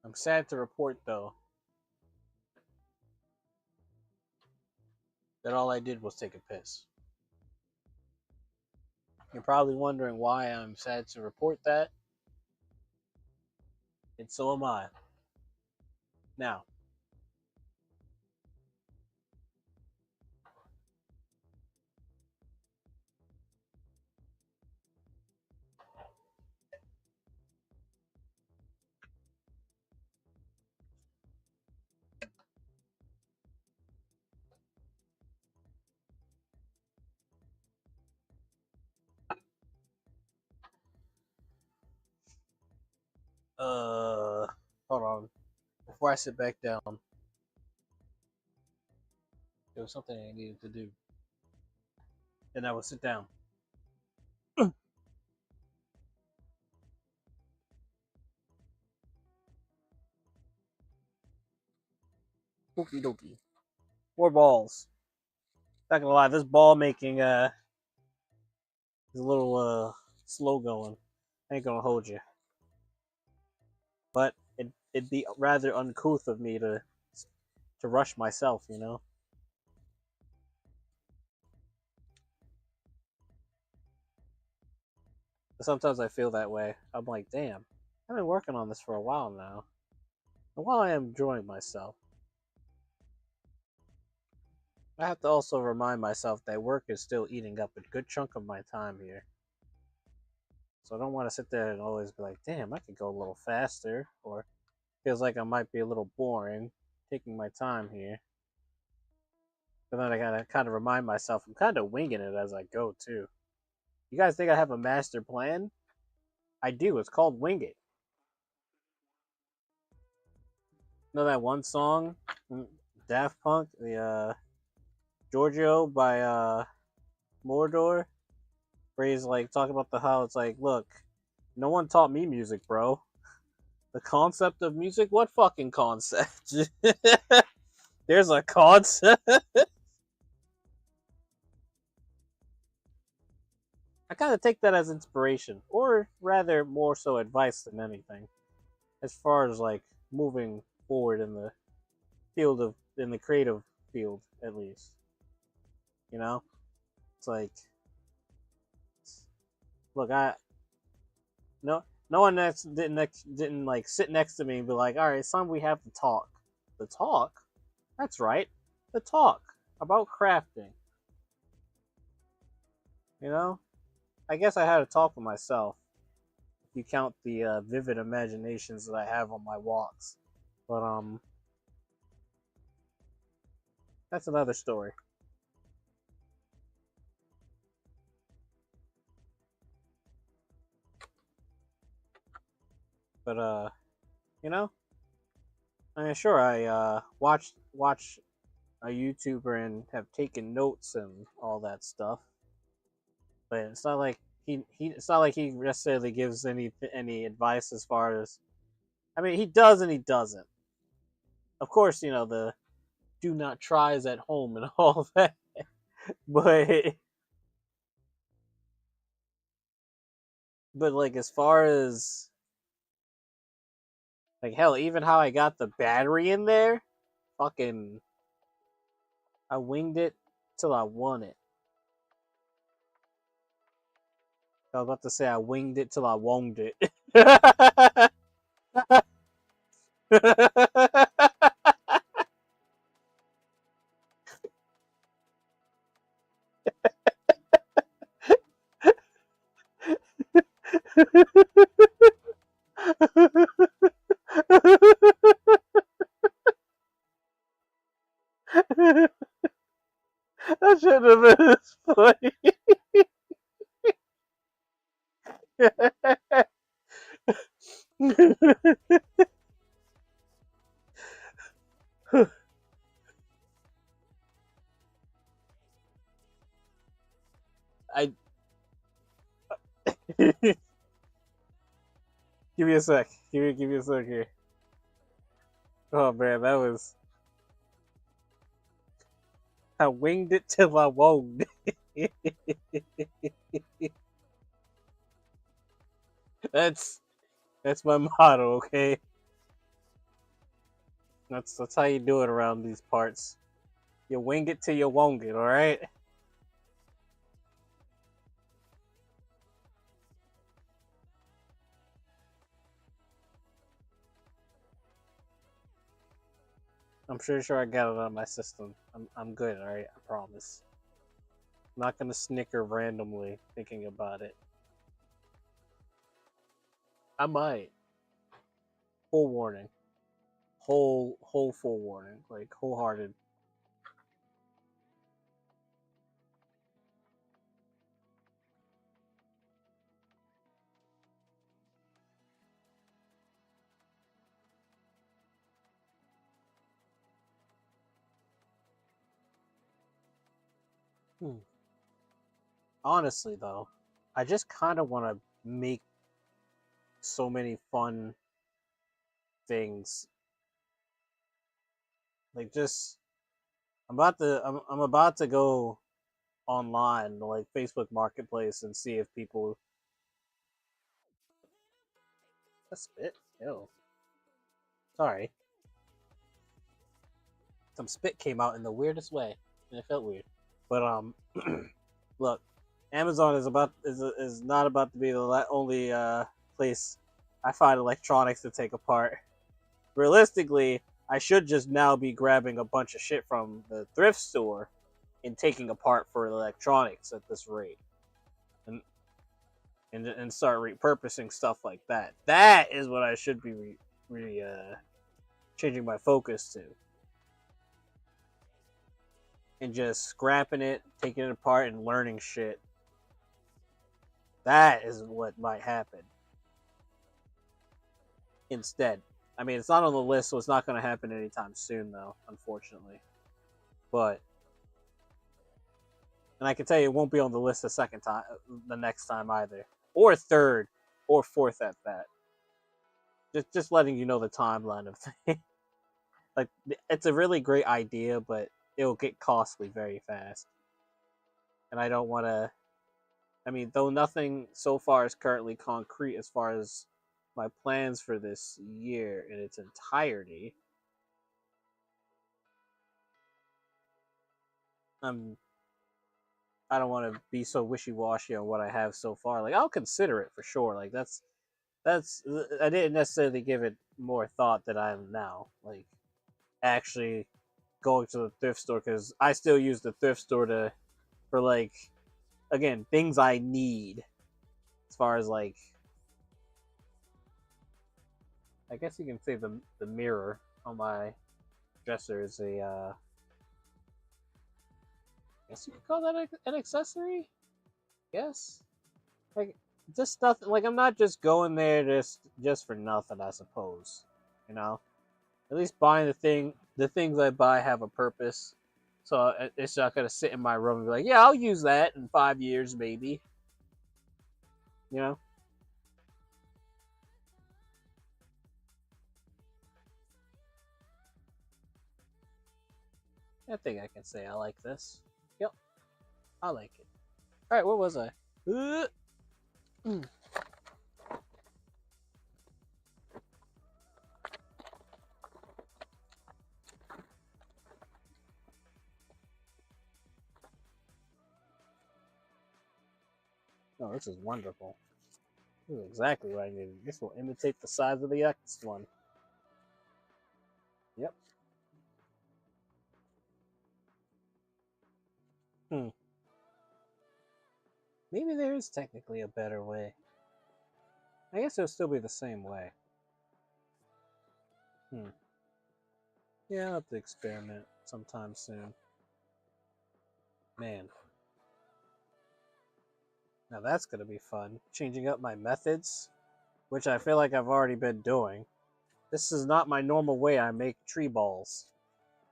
Speaker 1: I'm sad to report, though, that all I did was take a piss. You're probably wondering why I'm sad to report that, and so am I. Now, hold on. Before I sit back down, there was something I needed to do. Then I will sit down. Okie dokie. More balls. Not gonna lie, this ball making is a little slow going. I ain't gonna hold you. But it'd be rather uncouth of me to rush myself, you know? Sometimes I feel that way. I'm like, damn, I've been working on this for a while now. And while I am enjoying myself, I have to also remind myself that work is still eating up a good chunk of my time here. So I don't want to sit there and always be like, damn, I could go a little faster, or feels like I might be a little boring taking my time here. But then I gotta kind of remind myself I'm kind of winging it as I go too. You guys think I have a master plan? I do. It's called Wing It. You know that one song, Daft Punk, the Giorgio by Mordor, where he's like talking about the how it's like, look, no one taught me music, bro. The concept of music? What fucking concept? There's a concept. I kind of take that as inspiration, or rather, more so advice than anything, as far as like moving forward in the in the creative field, at least. You know, it's like, look, I no no one didn't like sit next to me and be like, all right, son, we have to talk. The talk? That's right, the talk about crafting. You know, I guess I had a talk with myself. If you count the vivid imaginations that I have on my walks, but that's another story. But you know, I mean, sure, I watch a YouTuber and have taken notes and all that stuff, but it's not like it's not like he necessarily gives any advice as far as, I mean, he does and he doesn't. Of course, you know, the do not tries at home and all that, but like as far as like hell, even how I got the battery in there, fucking, I winged it till I won it. I was about to say I winged it till I wonged it. That shouldn't have been as funny. I give me a sec. Give me a sec here. Oh man, that was, I winged it till I wonged. that's that's my motto. Okay, that's how you do it around these parts. You wing it till you wong it. All right. I'm sure I got it on my system. I'm good. All right. I promise. I'm not gonna snicker randomly thinking about it. I might. Full warning. Whole full warning. Like wholehearted. Hmm. Honestly, though, I just kind of want to make so many fun things. Like just, I'm about to go online, like Facebook Marketplace, and see if people. That's spit. Ew. Sorry. Some spit came out in the weirdest way, and it felt weird. But look, Amazon is not about to be the only place I find electronics to take apart. Realistically, I should just now be grabbing a bunch of shit from the thrift store and taking apart for electronics at this rate, and start repurposing stuff like that. That is what I should be changing my focus to, and just scrapping it, taking it apart, and learning shit. That is what might happen instead. I mean, it's not on the list, so it's not going to happen anytime soon, though, unfortunately. But, and I can tell you, it won't be on the list the next time either, or third, or fourth at that. Just letting you know the timeline of things. Like it's a really great idea, but it'll get costly very fast, and I don't want to. I mean, though nothing so far is currently concrete as far as my plans for this year in its entirety. I'm I don't want to be so wishy washy on what I have so far. Like I'll consider it for sure. Like that's I didn't necessarily give it more thought than I am now. Like actually going to the thrift store because I still use the thrift store to for like again things I need as far as like I guess you can say the mirror on my dresser is a I guess you could call that an accessory. Yes, like just stuff like I'm not just going there just for nothing. I suppose you know at least buying the things I buy have a purpose. So it's not gonna sit in my room and be like, yeah, I'll use that in 5 years maybe. You know, I think I can say I like this. Yep, I like it. All right, what was I? Oh, this is wonderful. This is exactly what I needed. This will imitate the size of the X one. Yep. Hmm. Maybe there is technically a better way. I guess it'll still be the same way. Hmm. Yeah, I'll have to experiment sometime soon. Man, now that's gonna be fun. Changing up my methods, which I feel like I've already been doing. This is not my normal way I make tree balls.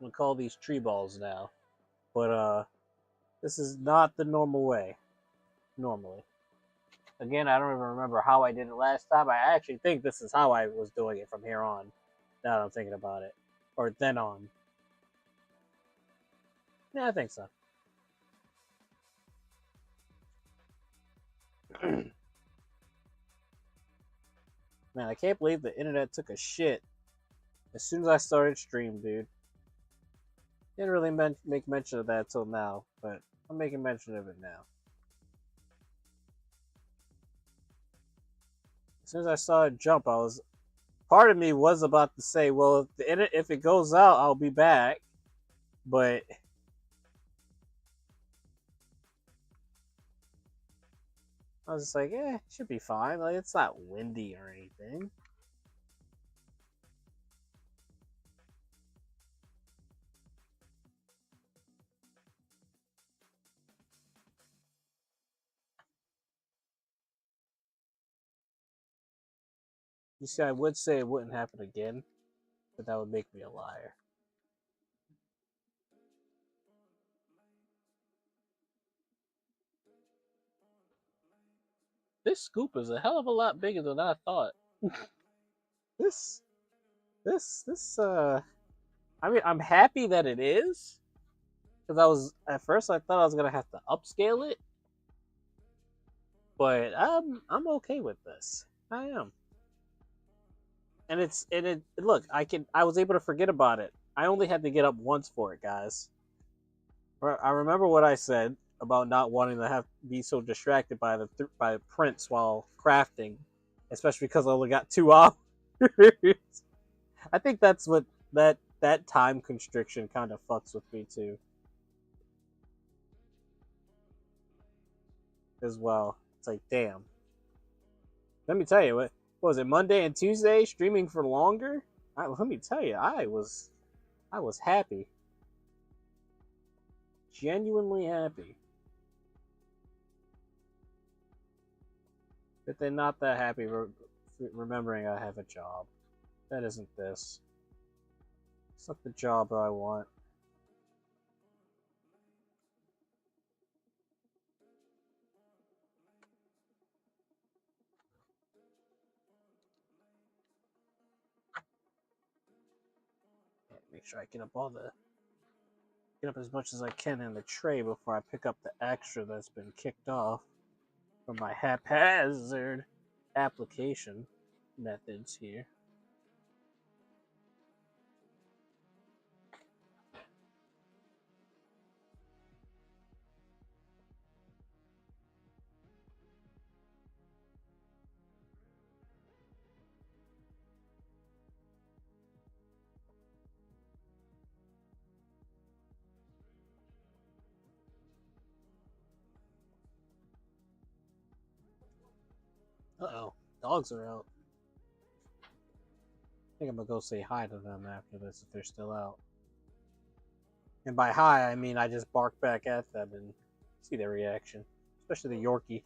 Speaker 1: I'm gonna call these tree balls now. But this is not the normal way. Normally. Again, I don't even remember how I did it last time. I actually think this is how I was doing it from here on. Now that I'm thinking about it. Or then on. Yeah, I think so. Man, I can't believe the internet took a shit as soon as I started stream, dude. Didn't really make mention of that till now, but I'm making mention of it now. As soon as I saw it jump, I was part of me was about to say, well, if it goes out, I'll be back. But I was just like, it should be fine. Like it's not windy or anything. You see, I would say it wouldn't happen again, but that would make me a liar. This scoop is a hell of a lot bigger than I thought. This, this. I mean, I'm happy that it is because I was at first I thought I was gonna have to upscale it, but I'm okay with this. I am, and it. Look, I was able to forget about it. I only had to get up once for it, guys. I remember what I said about not wanting to have be so distracted by by prints while crafting, especially because I only got 2 hours. I think that's what that time constriction kind of fucks with me too, as well. It's like, damn. Let me tell you what was it Monday and Tuesday streaming for longer? Let me tell you, I was happy, genuinely happy. But then not that happy remembering I have a job. That isn't this. It's not the job I want. Make sure I get up as much as I can in the tray before I pick up the extra that's been kicked off from my haphazard application methods here. Uh-oh, dogs are out. I think I'm gonna go say hi to them after this if they're still out. And by hi, I mean I just bark back at them and see their reaction, especially the Yorkie.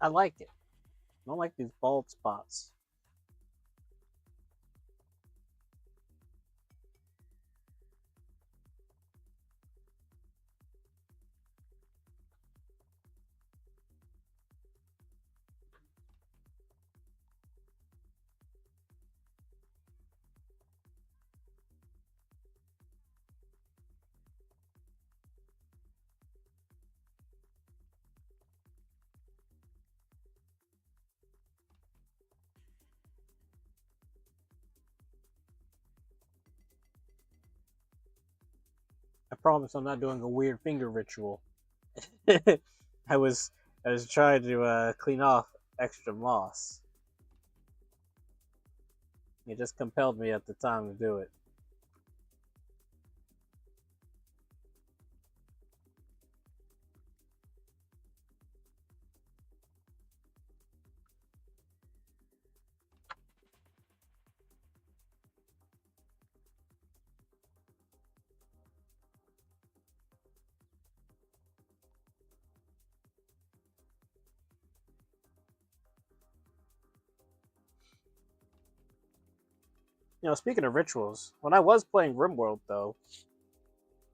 Speaker 1: I like it. I don't like these bald spots. I promise I'm not doing a weird finger ritual. I was trying to clean off extra moss. It just compelled me at the time to do it. You know, speaking of rituals, when I was playing RimWorld, though,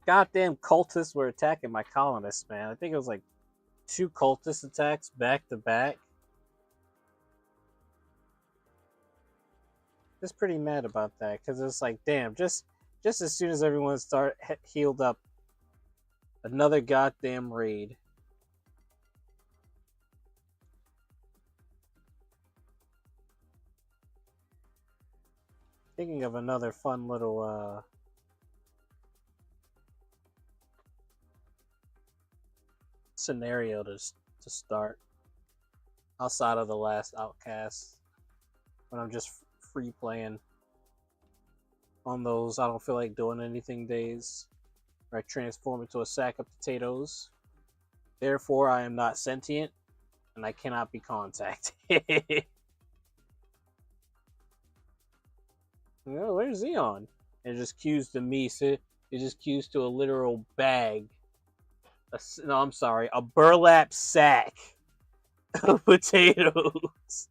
Speaker 1: goddamn cultists were attacking my colonists, man. I think it was like 2 cultist attacks back to back. Just pretty mad about that because it's like, damn, just as soon as everyone healed up, another goddamn raid. Thinking of another fun little scenario to start outside of the last Outcast when I'm just free playing on those I don't feel like doing anything days where I transform into a sack of potatoes. Therefore, I am not sentient and I cannot be contacted. Oh, where's Xeon? And just cues to me, so it just cues to a literal bag. No, I'm sorry, a burlap sack of potatoes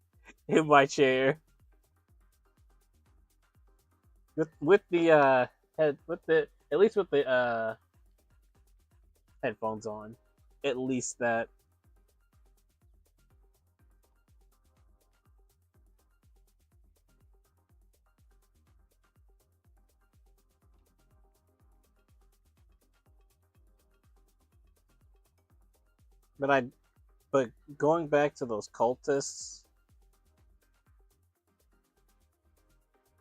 Speaker 1: in my chair. With the head with the at least with the headphones on. At least that. But going back to those cultists,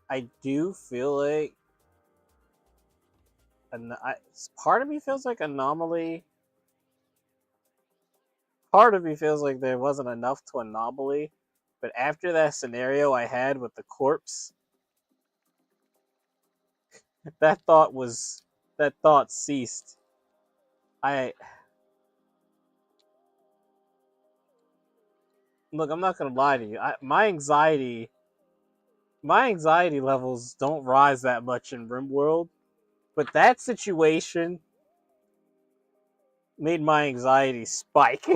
Speaker 1: I do feel like part of me feels like anomaly. Part of me feels like there wasn't enough to anomaly, but after that scenario I had with the corpse, that thought was that thought ceased. I Look, I'm not gonna lie to you. My anxiety levels don't rise that much in RimWorld, but that situation made my anxiety spike.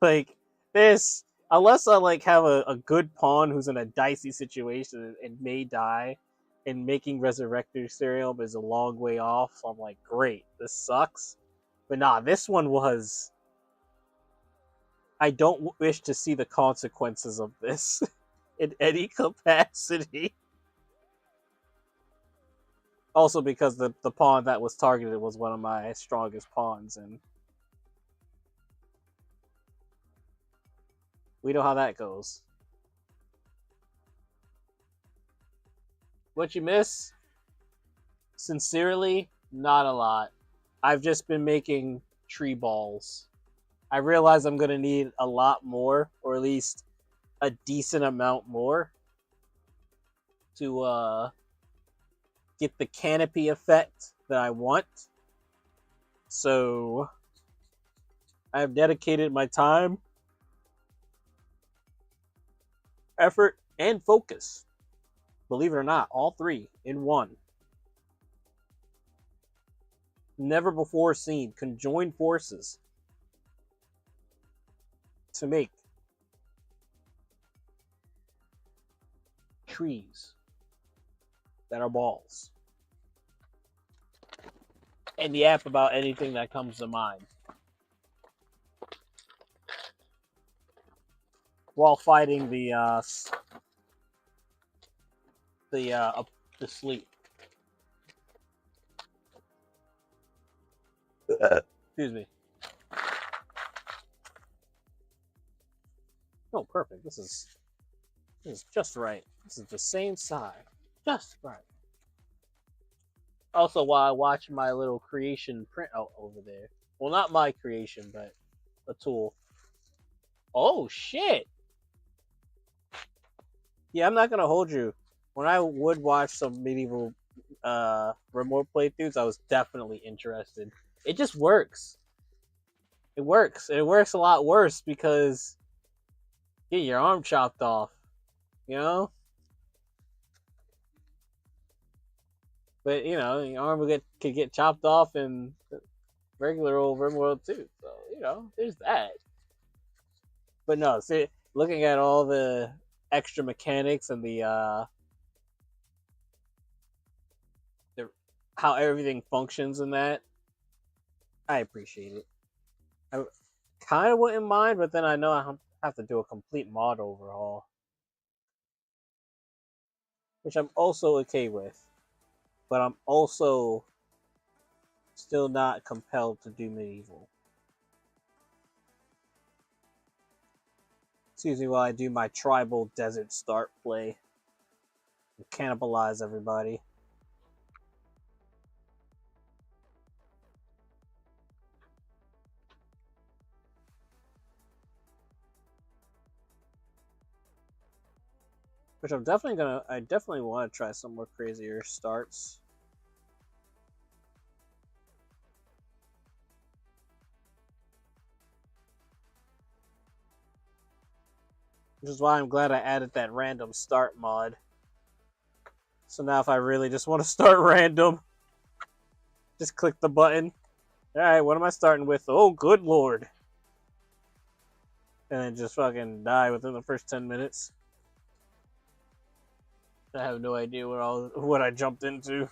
Speaker 1: Like this, unless I like have a good pawn who's in a dicey situation and may die, and making Resurrector Serum is a long way off. So I'm like, great, this sucks. But nah, this one was. I don't wish to see the consequences of this in any capacity. Also, because the pawn that was targeted was one of my strongest pawns, and we know how that goes. What you miss? Sincerely, not a lot. I've just been making tree balls. I realize I'm gonna need a lot more, or at least a decent amount more, to get the canopy effect that I want. So I've dedicated my time, effort, and focus. Believe it or not, all three in one. Never before seen. Conjoined forces to make trees that are balls. And yap about anything that comes to mind. While fighting the sleep. Excuse me. Oh, perfect. This is just right. This is the same side. Just right. Also, while I watch my little creation printout over there. Well, not my creation, but a tool. Oh, shit! Yeah, I'm not gonna hold you. When I would watch some medieval remote playthroughs, I was definitely interested. It just works. It works. It works a lot worse because you get your arm chopped off, you know? But your arm could get chopped off in regular old RimWorld too. So there's that. But no, see, looking at all the extra mechanics and the how everything functions in that, I appreciate it. I kind of wouldn't mind, but then I know I have to do a complete mod overhaul, which I'm also okay with. But I'm also still not compelled to do medieval. Excuse me while I do my tribal desert start play and cannibalize everybody. Which I definitely want to try some more crazier starts. Which is why I'm glad I added that random start mod. So now if I really just want to start random, just click the button. Alright, what am I starting with? Oh, good lord. And then just fucking die within the first 10 minutes. I have no idea what I jumped into.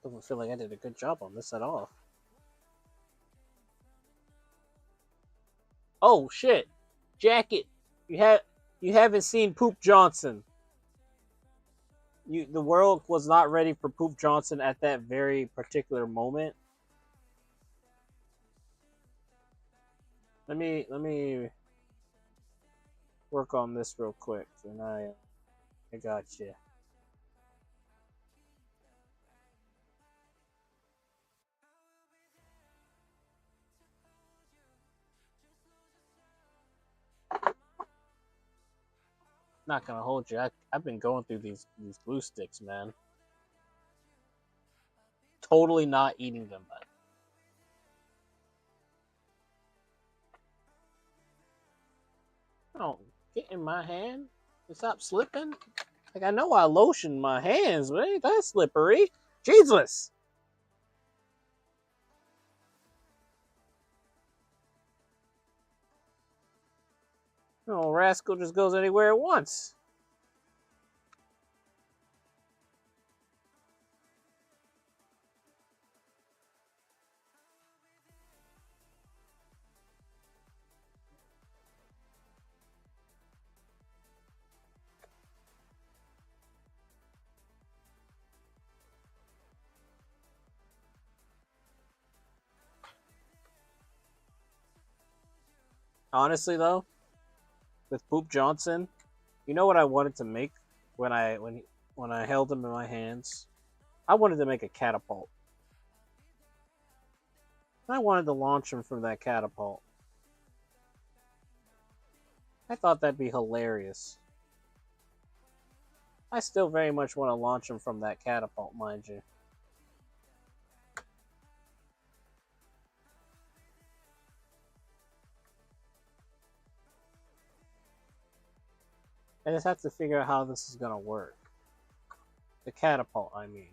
Speaker 1: Doesn't feel like I did a good job on this at all. Oh shit, Jacket, you haven't seen Poop Johnson. The world was not ready for Poop Johnson at that very particular moment. Let me work on this real quick, and I got you. Not gonna hold you. I've been going through these glue sticks, man. Totally not eating them, but don't get in my hand. Stop slipping. Like I know I lotioned my hands, but ain't that slippery? Jesus! Oh, rascal just goes anywhere it wants. Honestly, though, with Poop Johnson, you know what I wanted to make when I held him in my hands? I wanted to make a catapult. I wanted to launch him from that catapult. I thought that'd be hilarious. I still very much want to launch him from that catapult, mind you. I just have to figure out how this is gonna work. The catapult, I mean.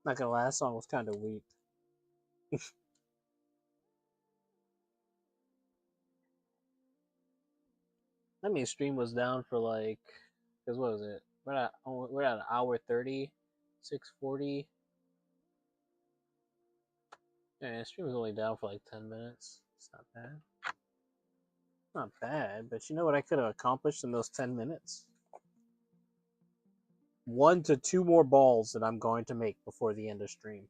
Speaker 1: Not gonna lie, that song was kind of weak. I mean, stream was down for like, cause what was it? We're at an hour 30, 6:40. Yeah, stream was only down for like 10 minutes. It's not bad. Not bad, but you know what I could have accomplished in those 10 minutes? 1 to 2 more balls that I'm going to make before the end of stream.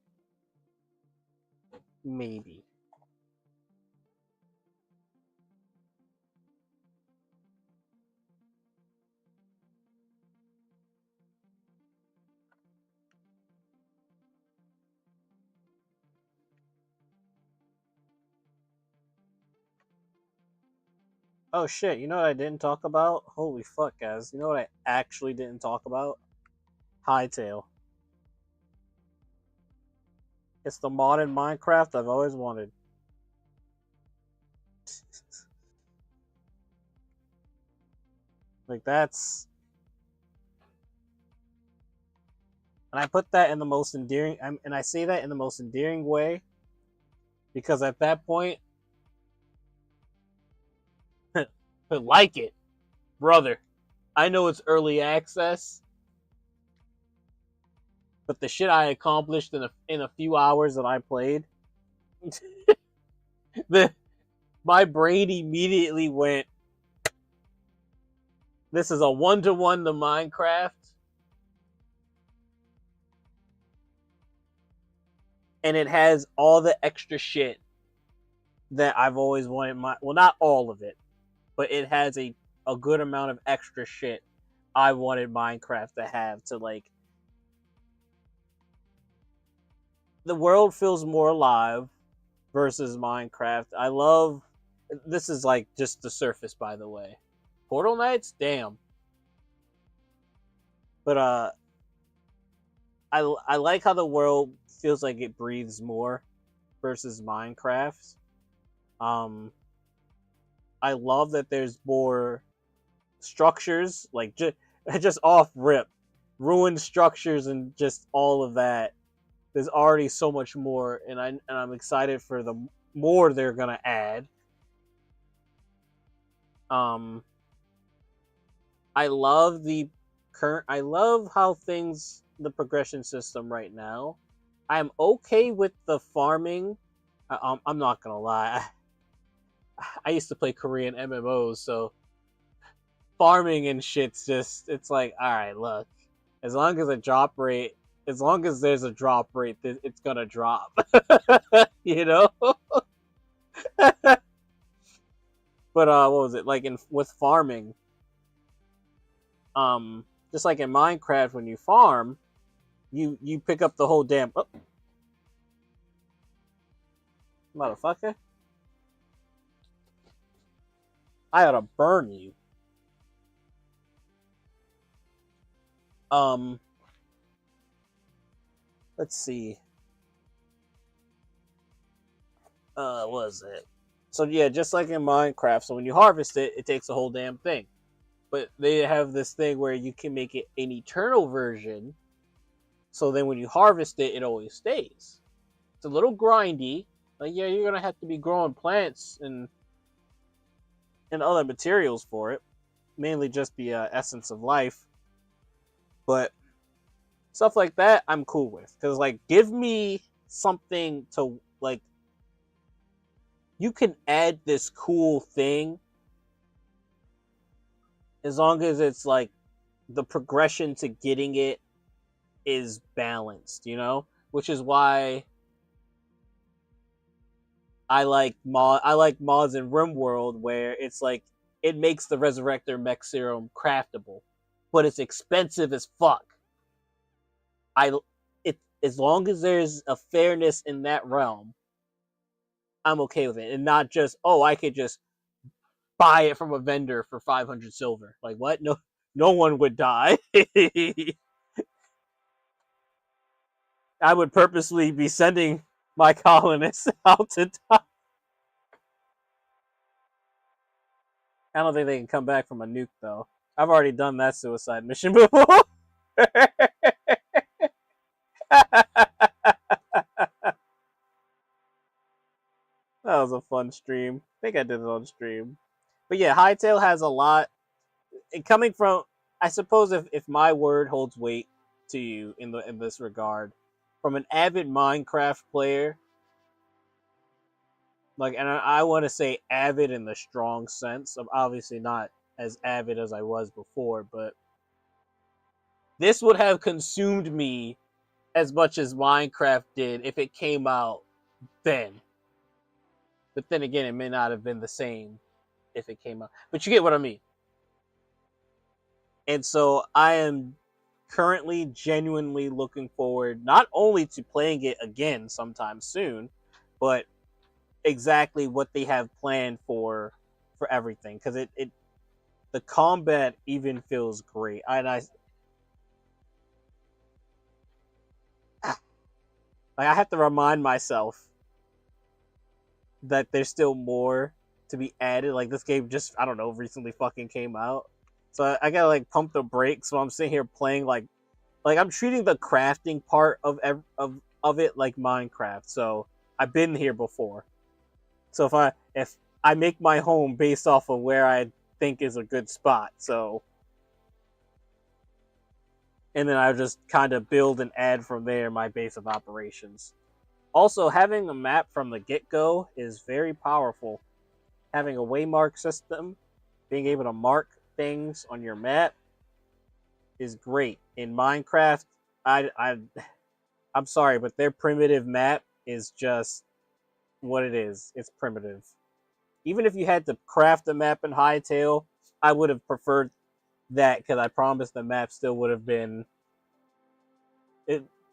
Speaker 1: Maybe. Oh shit, you know what I didn't talk about? Holy fuck, guys. You know what I actually didn't talk about? Hightail. It's the modern Minecraft I've always wanted. Like that's, and I put that in the most endearing, and I say that in the most endearing way because at that point, like it, brother. I know it's early access, but the shit I accomplished in a few hours that I played, the my brain immediately went, "This is a 1-to-1 to Minecraft." And it has all the extra shit that I've always wanted. Well, not all of it, but it has a good amount of extra shit I wanted Minecraft to have to like. The world feels more alive versus Minecraft. I love. This is like just the surface, by the way. Portal Knights, damn. But I like how the world feels like it breathes more versus Minecraft. Um, I love that there's more structures, like just off rip ruined structures and just all of that. There's already so much more, and I'm excited for the more they're gonna add. Um, I love the current. I love how things the progression system right now. I'm okay with the farming. I'm not gonna lie. I used to play Korean MMOs, so farming and shit's just it's like, all right, look, as long as a drop rate, as long as there's a drop rate, it's gonna drop. you know. But what was it like in with farming? Just like in Minecraft, when you farm, you pick up the whole damn motherfucker. I ought to burn you. Um, let's see. What is it? So yeah, just like in Minecraft, so when you harvest it, it takes a whole damn thing. But they have this thing where you can make it an eternal version. So then when you harvest it, it always stays. It's a little grindy. Like yeah, you're gonna have to be growing plants and other materials for it, mainly just the essence of life. But stuff like that, I'm cool with because like give me something to like. You can add this cool thing as long as it's like the progression to getting it is balanced, you know? Which is why I like mods in RimWorld where it's like it makes the Resurrector Mech Serum craftable, but it's expensive as fuck. I it as long as there's a fairness in that realm, I'm okay with it, and not just I could just buy it from a vendor for 500 silver. Like what? No, no one would die. I would purposely be sending my colonists out to die. I don't think they can come back from a nuke though. I've already done that suicide mission before. That was a fun stream. I think I did it on stream. But yeah, Hytale has a lot. And coming from, I suppose if my word holds weight to you in this regard, from an avid Minecraft player, like, and I want to say avid in the strong sense. I'm obviously not as avid as I was before, but this would have consumed me as much as Minecraft did if it came out then. But then again, it may not have been the same if it came out. But you get what I mean. And so I am currently genuinely looking forward not only to playing it again sometime soon, but exactly what they have planned for everything. Because it the combat even feels great. I have to remind myself that there's still more to be added. Like this game just I don't know recently fucking came out, so I gotta like pump the brakes. So I'm sitting here playing like I'm treating the crafting part of it like Minecraft. So I've been here before. So if I make my home based off of where I think is a good spot, so and then I just kind of build and add from there my base of operations. Also, having a map from the get-go is very powerful. Having a waymark system, being able to mark things on your map is great. In Minecraft, I'm sorry, but their primitive map is just what it is. It's primitive. Even if you had to craft a map in Hytale, I would have preferred that because I promise the map still would have been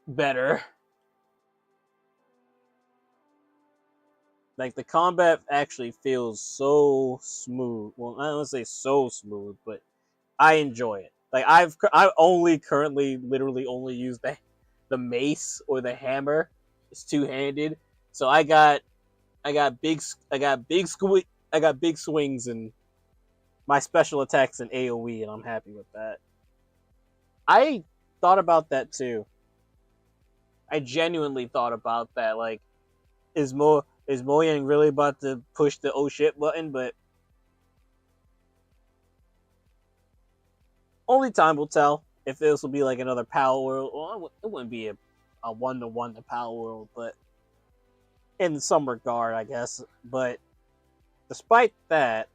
Speaker 1: better. Like the combat actually feels so smooth. Well, I don't want to say so smooth, but I enjoy it. Like I only currently literally only use the mace or the hammer. It's two handed, so I got big swings and my special attacks and AOE, and I'm happy with that. I thought about that too. I genuinely thought about that. Like, is Mojang really about to push the oh shit button? But only time will tell if this will be like another Power World. Well, it wouldn't be a 1-to-1 to Power World, but in some regard, I guess. But despite that,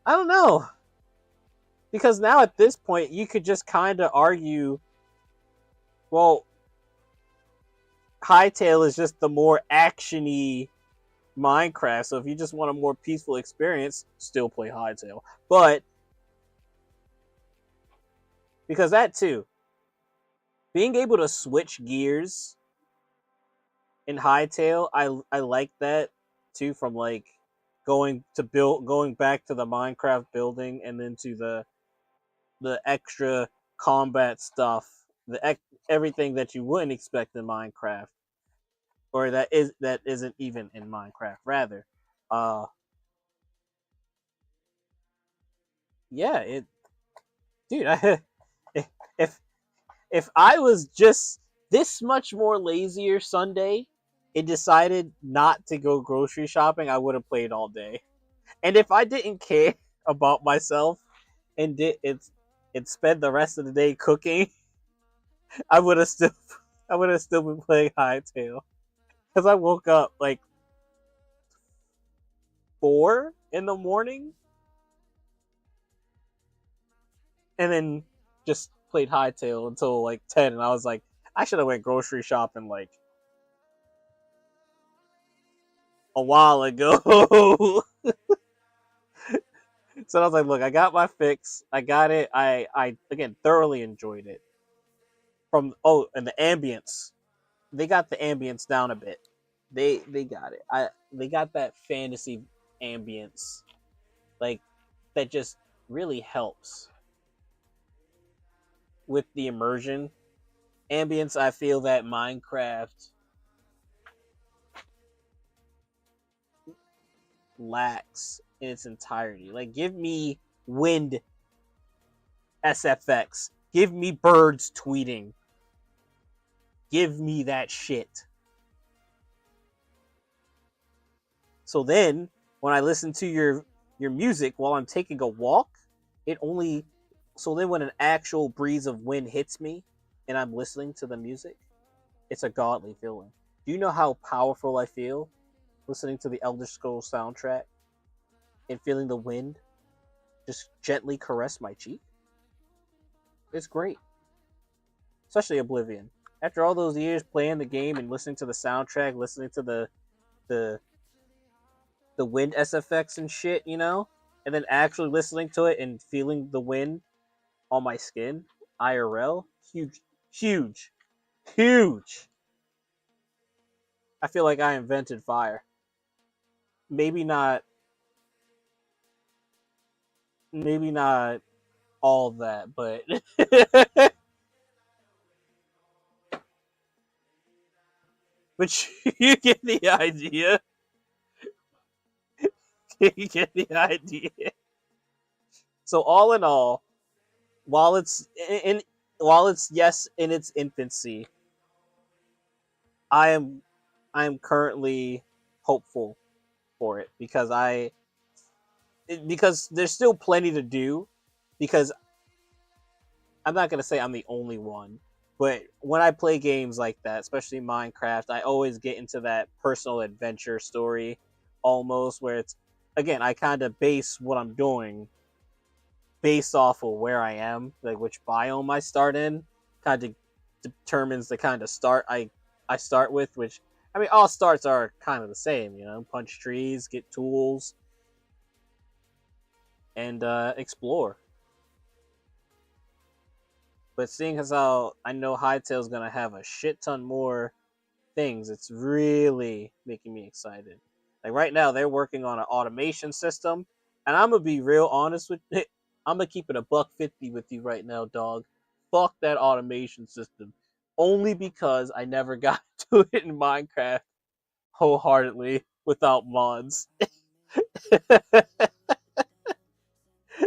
Speaker 1: I don't know. Because now at this point, you could just kind of argue, well, Hytale is just the more actiony Minecraft. So if you just want a more peaceful experience, still play Hytale. But because that too, being able to switch gears in Hytale, I like that too. From like going back to the Minecraft building and then to the extra combat stuff, everything that you wouldn't expect in Minecraft, or that isn't even in Minecraft. Rather, uh, yeah, dude. If if I was just this much more lazier Sunday and decided not to go grocery shopping, I would have played all day. And if I didn't care about myself and spend the rest of the day cooking, I would have still I would have still been playing Hytale because I woke up like 4 in the morning and then just played Hytale until like 10, and I was like, I should have went grocery shopping like a while ago. So I was like, look, I got my fix. I got it. I again thoroughly enjoyed it. And the ambience. They got the ambience down a bit. They got it. They got that fantasy ambience. Like that just really helps with the immersion. Ambience, I feel that Minecraft lacks in its entirety. Like give me wind SFX. Give me birds tweeting. Give me that shit. So then, when I listen to your music while I'm taking a walk, it only so then when an actual breeze of wind hits me and I'm listening to the music, it's a godly feeling. Do you know how powerful I feel listening to the Elder Scrolls soundtrack and feeling the wind just gently caress my cheek? It's great. Especially Oblivion. After all those years playing the game and listening to the soundtrack, listening to the the wind SFX and shit, and then actually listening to it and feeling the wind on my skin, IRL, huge, huge, huge. I feel like I invented fire. Maybe not, maybe not all that, but but you get the idea. You get the idea. So all in all, while it's in while it's yes in its infancy, I am currently hopeful for it because there's still plenty to do, because I'm not going to say I'm the only one, but when I play games like that, especially Minecraft, I always get into that personal adventure story almost, where it's again I kind of base what I'm doing based off of where I am, like which biome I start in, kind of determines the kind of start I start with. Which I mean, all starts are kind of the same, punch trees, get tools, and explore. But seeing as how I know Hytale's gonna have a shit ton more things, it's really making me excited. Like right now, they're working on an automation system, and I'm gonna be real honest with it. I'm gonna keep it a $1.50 with you right now, dog. Fuck that automation system. Only because I never got to it in Minecraft wholeheartedly without mods.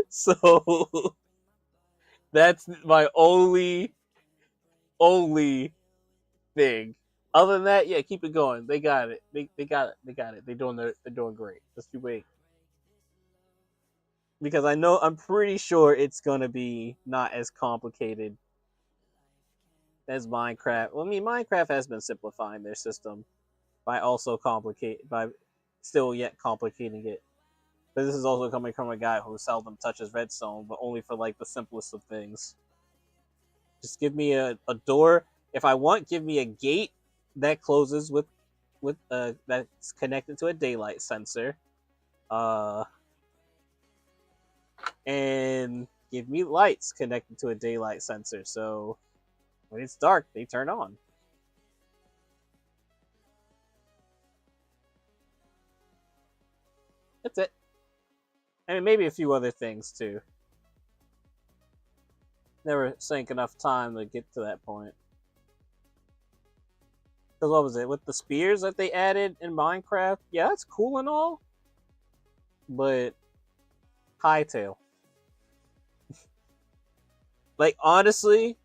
Speaker 1: So That's my only thing. Other than that, yeah, keep it going. They got it. They got it. They got it. They're doing great. Just you wait. Because I'm pretty sure it's gonna be not as complicated as Minecraft. Well, I mean, Minecraft has been simplifying their system by also complicate by still yet complicating it. But this is also coming from a guy who seldom touches redstone, but only for like the simplest of things. Just give me a door. If I want, give me a gate that closes with that's connected to a daylight sensor. Uh, and give me lights connected to a daylight sensor. So when it's dark, they turn on. That's it. I mean, maybe a few other things too. Never sank enough time to get to that point. Because what was it with the spears that they added in Minecraft? Yeah, that's cool and all, but hightail. Like honestly,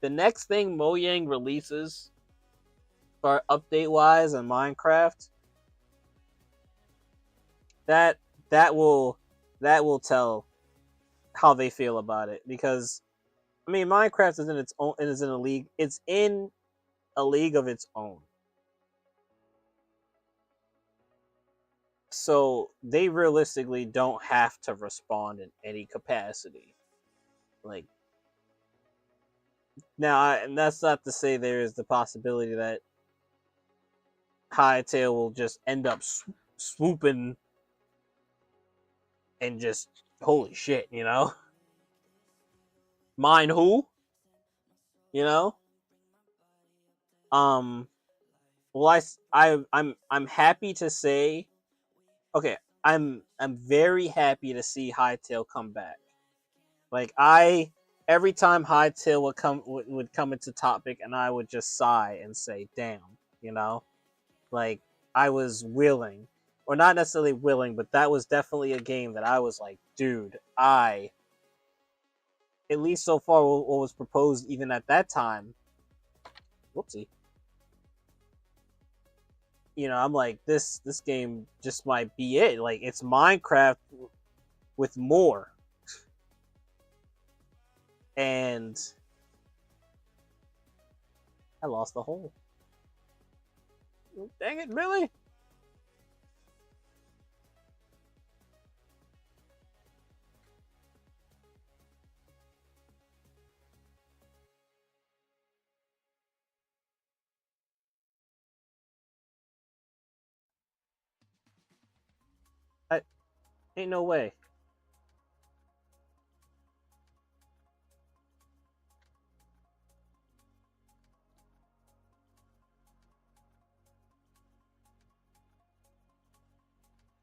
Speaker 1: the next thing Mojang releases for update wise in Minecraft, that that will that will tell how they feel about it. Because I mean, Minecraft is in its own. It is in a league. It's in a league of its own. So they realistically don't have to respond in any capacity. Like now, and that's not to say there is the possibility that Hightail will just end up swooping and just holy shit, you know, mine who, you know. Um, well, I'm happy to say, okay, I'm very happy to see Hightail come back. Like every time Hightail would come into topic, and I would just sigh and say, "Damn," you know. Like I was willing, or not necessarily willing, but that was definitely a game that I was like, dude, at least so far what was proposed even at that time. Whoopsie. You know, I'm like this game just might be it. Like it's Minecraft with more. And I lost the hole. Dang it, really? I ain't no way.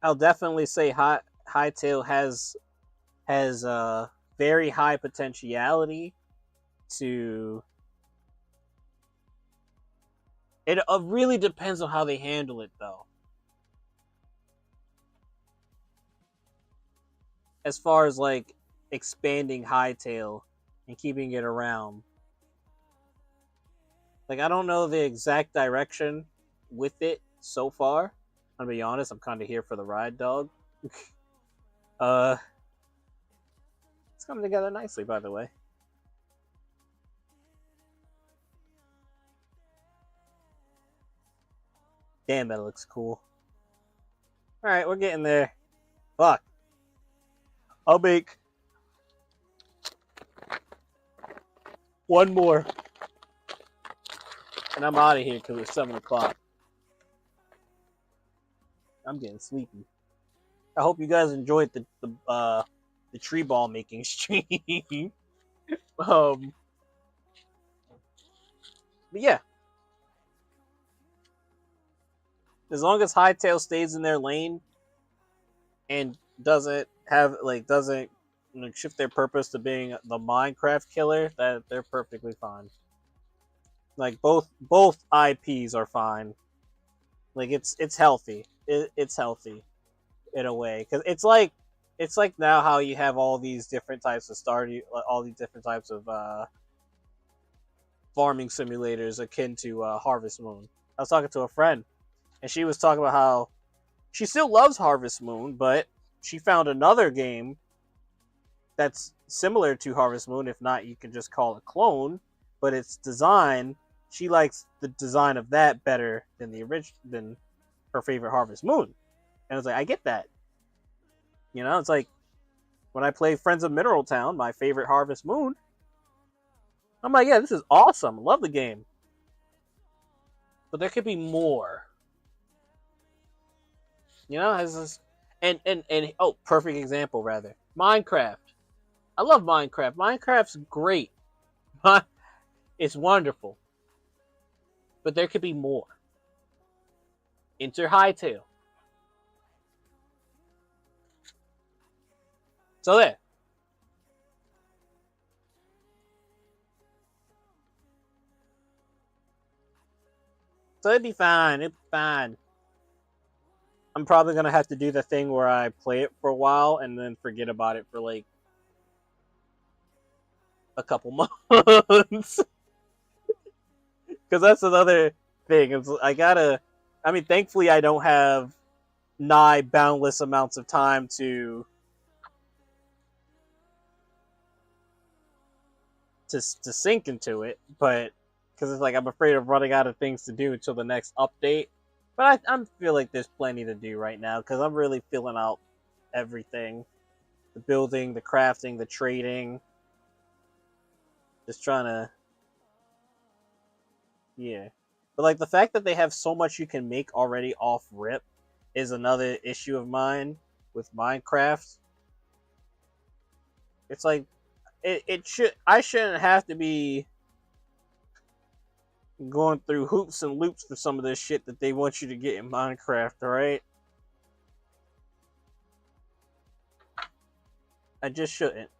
Speaker 1: I'll definitely say Hightail has very high potentiality to. It really depends on how they handle it, though. As far as like expanding Hightail and keeping it around, like I don't know the exact direction with it so far. I'll be honest, I'm kind of here for the ride, dog. uh, it's coming together nicely, by the way. Damn, that looks cool. All right, we're getting there. Fuck. I'll make one more, and I'm out of here because it's 7 o'clock. I'm getting sleepy. I hope you guys enjoyed the tree ball making stream. um, but yeah, as long as Hightail stays in their lane and doesn't shift their purpose to being the Minecraft killer, that they're perfectly fine. Like both IPs are fine. Like it's healthy. It's healthy in a way because it's like now how you have all these different types of all these different types of farming simulators akin to Harvest Moon. I was talking to a friend, and she was talking about how she still loves Harvest Moon, but she found another game that's similar to Harvest Moon. If not, you can just call it clone. But its design, she likes the design of that better than the original than her favorite Harvest Moon. And I was like, I get that. You know, it's like when I play Friends of Mineral Town, my favorite Harvest Moon. I'm like, yeah, this is awesome. Love the game. But there could be more. You know, has this and oh, perfect example rather. Minecraft. I love Minecraft. Minecraft's great. It's wonderful. But there could be more. Enter Hightail. So there. So it'd be fine. It'd be fine. I'm probably gonna have to do the thing where I play it for a while and then forget about it for like a couple months. Because that's another thing. I gotta. I mean, thankfully, I don't have nigh boundless amounts of time to sink into it, but because it's like I'm afraid of running out of things to do until the next update. But I feel like there's plenty to do right now because I'm really filling out everything: the building, the crafting, the trading. Just trying to, yeah. But like the fact that they have so much you can make already off rip is another issue of mine with Minecraft. It's like it should I shouldn't have to be going through hoops and loops for some of this shit that they want you to get in Minecraft, alright? I just shouldn't.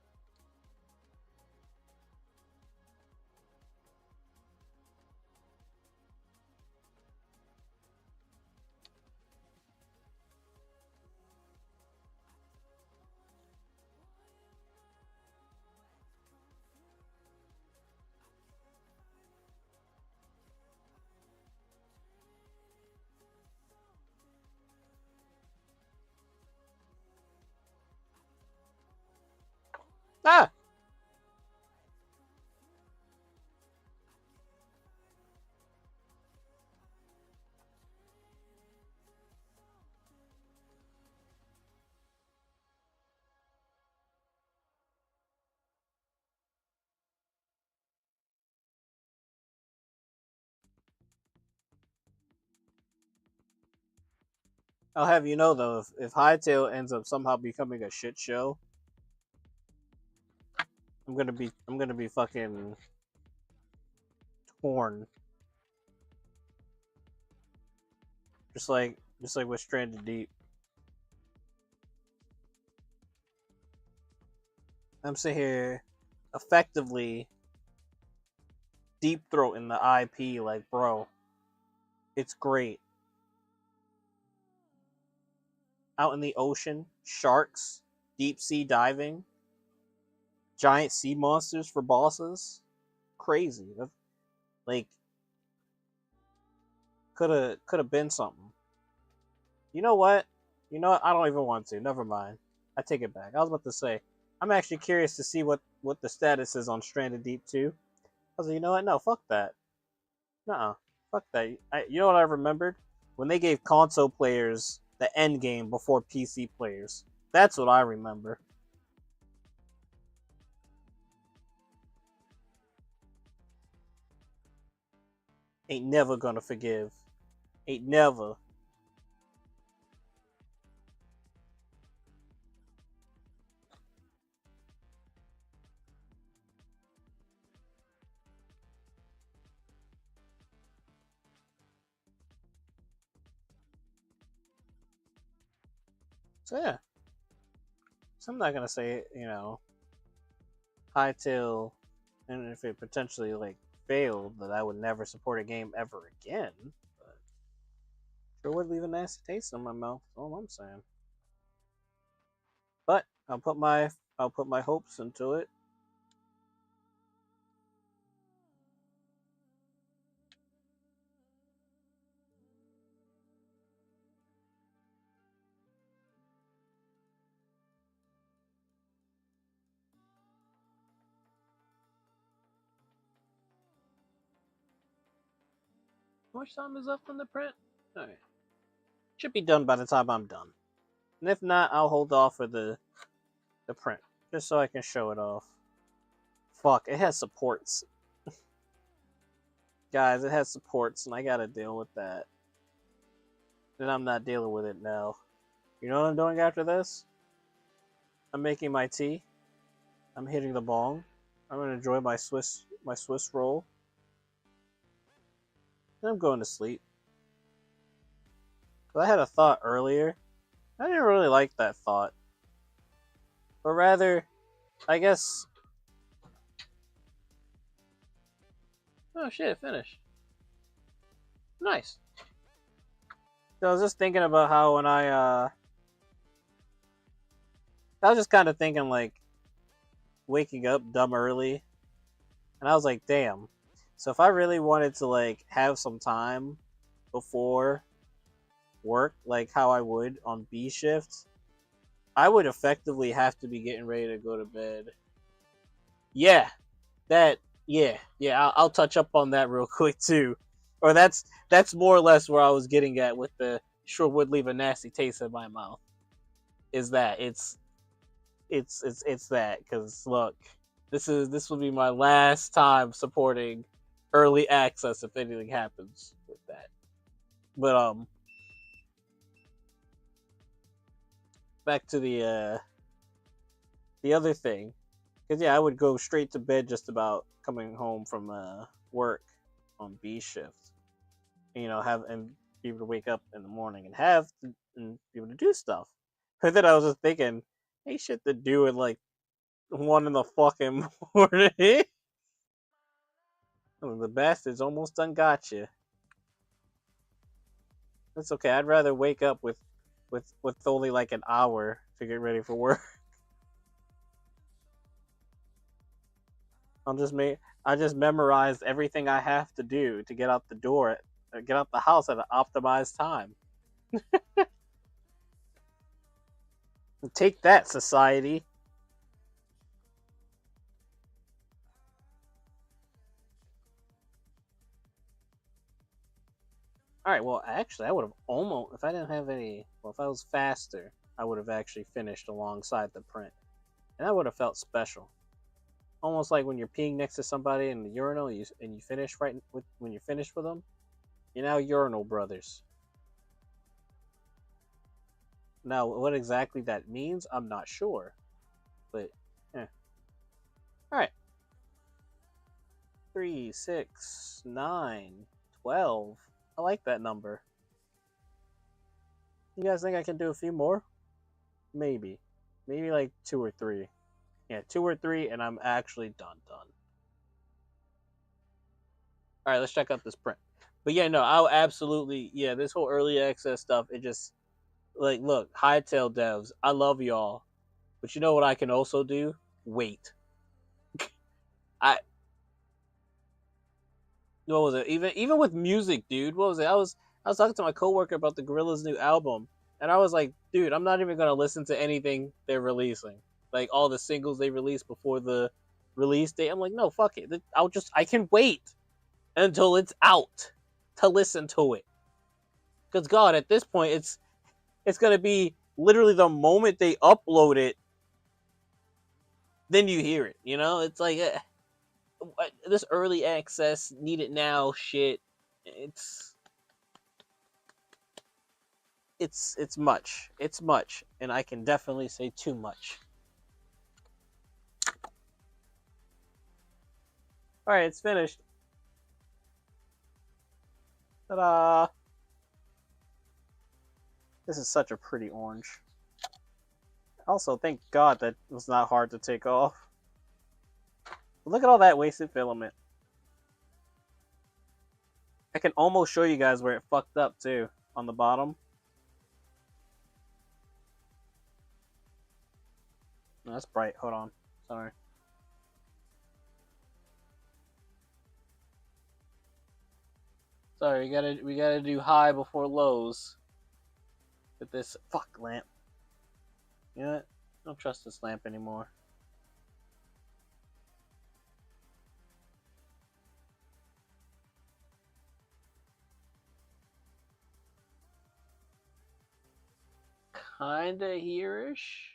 Speaker 1: Ah! I'll have you know though, if Hytale ends up somehow becoming a shit show, I'm gonna be fucking torn. Just like with Stranded Deep. I'm sitting here effectively deep throating the IP like bro. It's great. Out in the ocean, sharks, deep sea diving, giant sea monsters for bosses. Crazy. That's, like could have been something. You know what? You know what? I don't even want to. Never mind. I take it back. I was about to say I'm actually curious to see what the status is on Stranded Deep 2. I was like, you know what? No, fuck that. Nuh-uh. Fuck that. You know what I remembered? When they gave console players the end game before PC players. That's what I remember. Ain't never gonna forgive. Ain't never. So yeah. So I'm not gonna say, Hytale, and if it potentially like failed, that I would never support a game ever again. But sure would leave a nasty taste in my mouth. That's all I'm saying. But I'll put my hopes into it. How much time is left on the print? Alright. Should be done by the time I'm done. And if not, I'll hold off for the print. Just so I can show it off. Fuck, it has supports. Guys, it has supports and I gotta deal with that. And I'm not dealing with it now. You know what I'm doing after this? I'm making my tea. I'm hitting the bong. I'm gonna enjoy my Swiss roll. And I'm going to sleep. But I had a thought earlier. I didn't really like that thought. But rather, I guess... Oh shit, finished. Nice. So I was just thinking about how when I was just kind of thinking like waking up dumb early. And I was like, damn. So if I really wanted to like have some time before work, like how I would on B shift, I would effectively have to be getting ready to go to bed. Yeah, I'll touch up on that real quick too. Or that's more or less where I was getting at with the sure would leave a nasty taste in my mouth. Is that it's that because look, this will be my last time supporting early access if anything happens with that. But back to the other thing, because yeah, I would go straight to bed just about coming home from work on B shift. You know, have and be able to wake up in the morning and and be able to do stuff. But then I was just thinking, hey, shit to do at like 1 in the fucking morning. The bastards almost done got you. That's okay. I'd rather wake up with only like an hour to get ready for work. I just memorized everything I have to do to get out the door, get out the house at an optimized time. Take that, society. All right. Well, actually, I would have almost, if I didn't have any. Well, if I was faster, I would have actually finished alongside the print, and that would have felt special. Almost like when you're peeing next to somebody in the urinal, and you finish right with when you're finished with them. You're now urinal brothers. Now, what exactly that means, I'm not sure, but yeah. All right. 3, 6, 9, 12. I like that number. You guys think I can do a few more? Maybe like 2 or 3. Yeah, 2 or 3, and I'm actually done. All right, let's check out this print. But yeah, no, I'll absolutely, yeah, this whole early access stuff, it just, like, look, Hightail devs, I love y'all. But you know what I can also do? Wait. What was it? Even with music, dude. What was it? I was talking to my coworker about the Gorillaz' new album, and I was like, dude, I'm not even gonna listen to anything they're releasing. Like all the singles they released before the release date. I'm like, no, fuck it. I can wait until it's out to listen to it. Because God, at this point, it's gonna be literally the moment they upload it, then you hear it. You know, it's like this early access, need it now shit. It's much. It's much, and I can definitely say too much. All right, it's finished. Ta-da! This is such a pretty orange. Also, thank God that was not hard to take off. Look at all that wasted filament. I can almost show you guys where it fucked up too, on the bottom. Oh, that's bright. Hold on. Sorry. Sorry, we gotta do high before lows with this fuck lamp. You know what? I don't trust this lamp anymore. Kinda here-ish.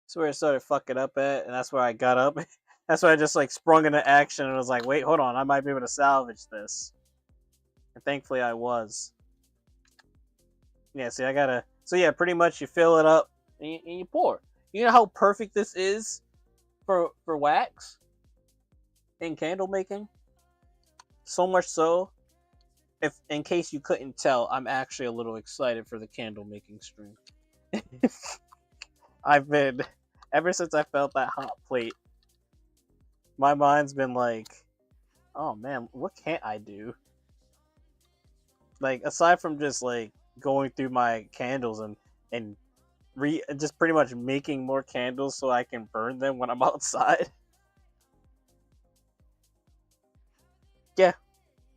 Speaker 1: That's where I started fucking up at, and that's where I got up. That's why I just like sprung into action and was like, wait, hold on, I might be able to salvage this. And thankfully I was. Yeah, see, I gotta. So yeah, pretty much you fill it up and you pour. You know how perfect this is for wax in candle making. So much so, if in case you couldn't tell, I'm actually a little excited for the candle making stream. I've been ever since I felt that hot plate. My mind's been like, oh man, what can't I do? Like aside from just like going through my candles and just pretty much making more candles so I can burn them when I'm outside. Yeah,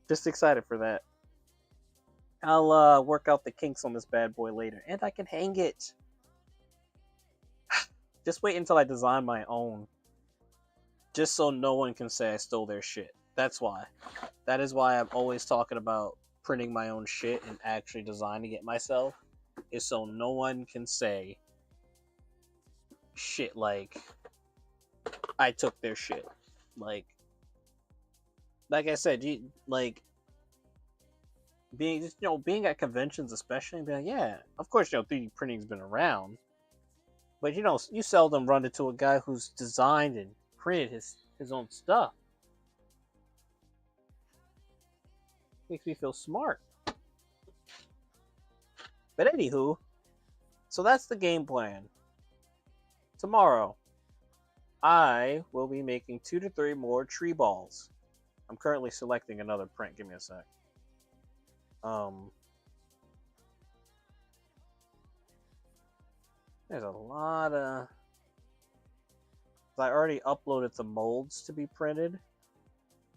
Speaker 1: just excited for that. I'll work out the kinks on this bad boy later, and I can hang it. Just wait until I design my own, just so no one can say I stole their shit. That's why. That is why I'm always talking about printing my own shit and actually designing it myself, is so no one can say shit like I took their shit. Like I said, like being just being at conventions, especially, being like, yeah, of course, 3D printing's been around, but you seldom run into a guy who's designed and printed his own stuff. Makes me feel smart. But anywho, so that's the game plan. Tomorrow, I will be making 2 to 3 more tree balls. I'm currently selecting another print. Give me a sec. There's a lot of. I already uploaded the molds to be printed.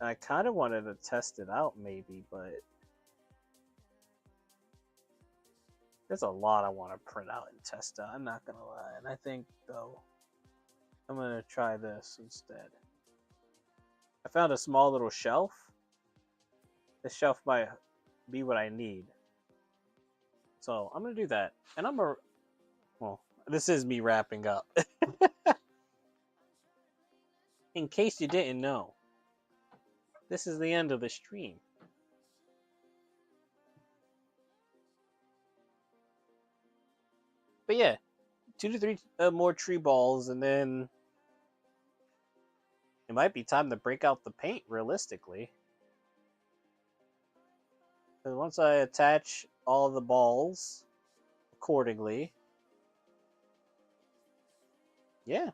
Speaker 1: And I kind of wanted to test it out, maybe, but there's a lot I want to print out and test out. I'm not gonna lie, and I think though I'm gonna try this instead. I found a small little shelf. This shelf might be what I need. So I'm gonna do that. And well, this is me wrapping up. In case you didn't know, this is the end of the stream. But yeah, 2 to 3 more tree balls, and then it might be time to break out the paint, realistically. And once I attach all the balls accordingly, yeah.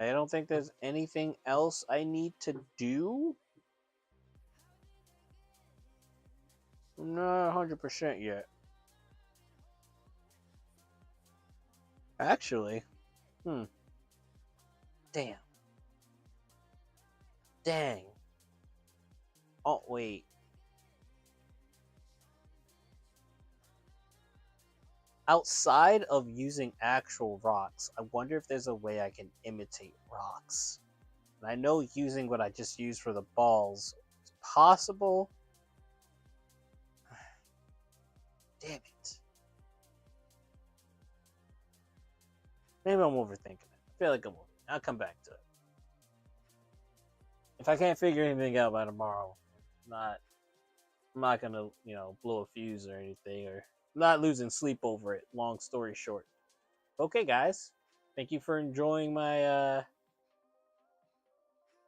Speaker 1: I don't think there's anything else I need to do. I'm not 100% yet. Actually, damn. Dang. Oh, wait. Outside of using actual rocks, I wonder if there's a way I can imitate rocks. And I know using what I just used for the balls is possible. Damn it. Maybe I'm overthinking it. I feel like I'll come back to it. If I can't figure anything out by tomorrow, I'm not gonna, blow a fuse or anything, or I'm not losing sleep over it. Long story short. Okay, guys. Thank you for enjoying my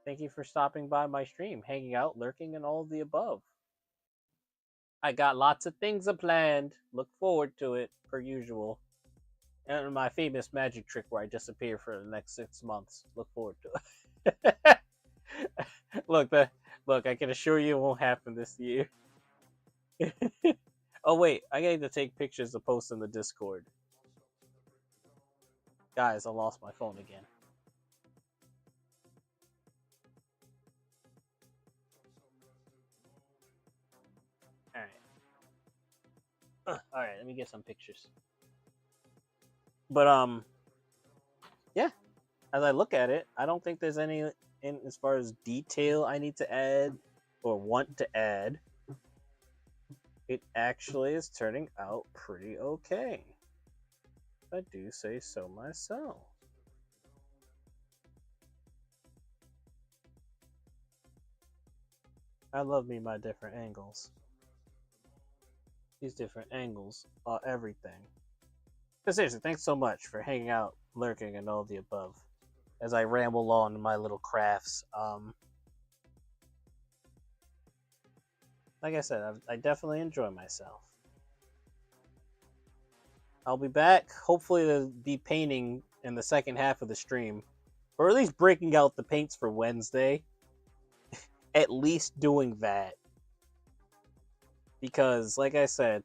Speaker 1: thank you for stopping by my stream, hanging out, lurking, and all of the above. I got lots of things planned. Look forward to it, per usual. And my famous magic trick where I disappear for the next 6 months. Look forward to it. Look, I can assure you it won't happen this year. Oh wait, I need to take pictures to post in the Discord. Guys, I lost my phone again. Alright, let me get some pictures. But yeah, as I look at it, I don't think there's any in as far as detail I need to add or want to add. It actually is turning out pretty okay. I do say so myself. I love me my different angles. These different angles are everything. But seriously, thanks so much for hanging out, lurking, and all the above. As I ramble on my little crafts, like I said, I definitely enjoy myself. I'll be back, hopefully to be painting in the second half of the stream, or at least breaking out the paints for Wednesday. At least doing that, because, like I said,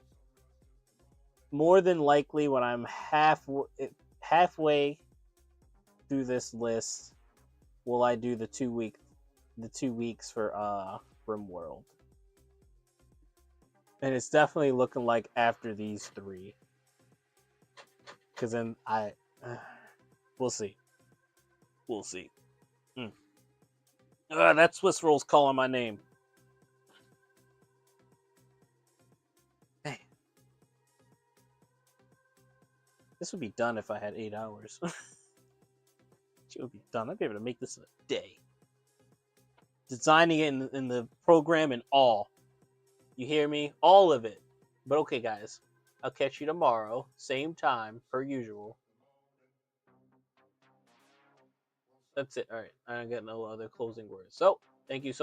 Speaker 1: more than likely when I'm halfway through this list, will I do the 2 weeks for RimWorld. And it's definitely looking like after these 3. Because then we'll see. We'll see. That Swiss roll's calling my name. Hey. This would be done if I had 8 hours. It would be done. I'd be able to make this in a day. Designing it in the program and all. You hear me? All of it. But okay, guys. I'll catch you tomorrow. Same time, per usual. That's it. All right. I got no other closing words. So, thank you so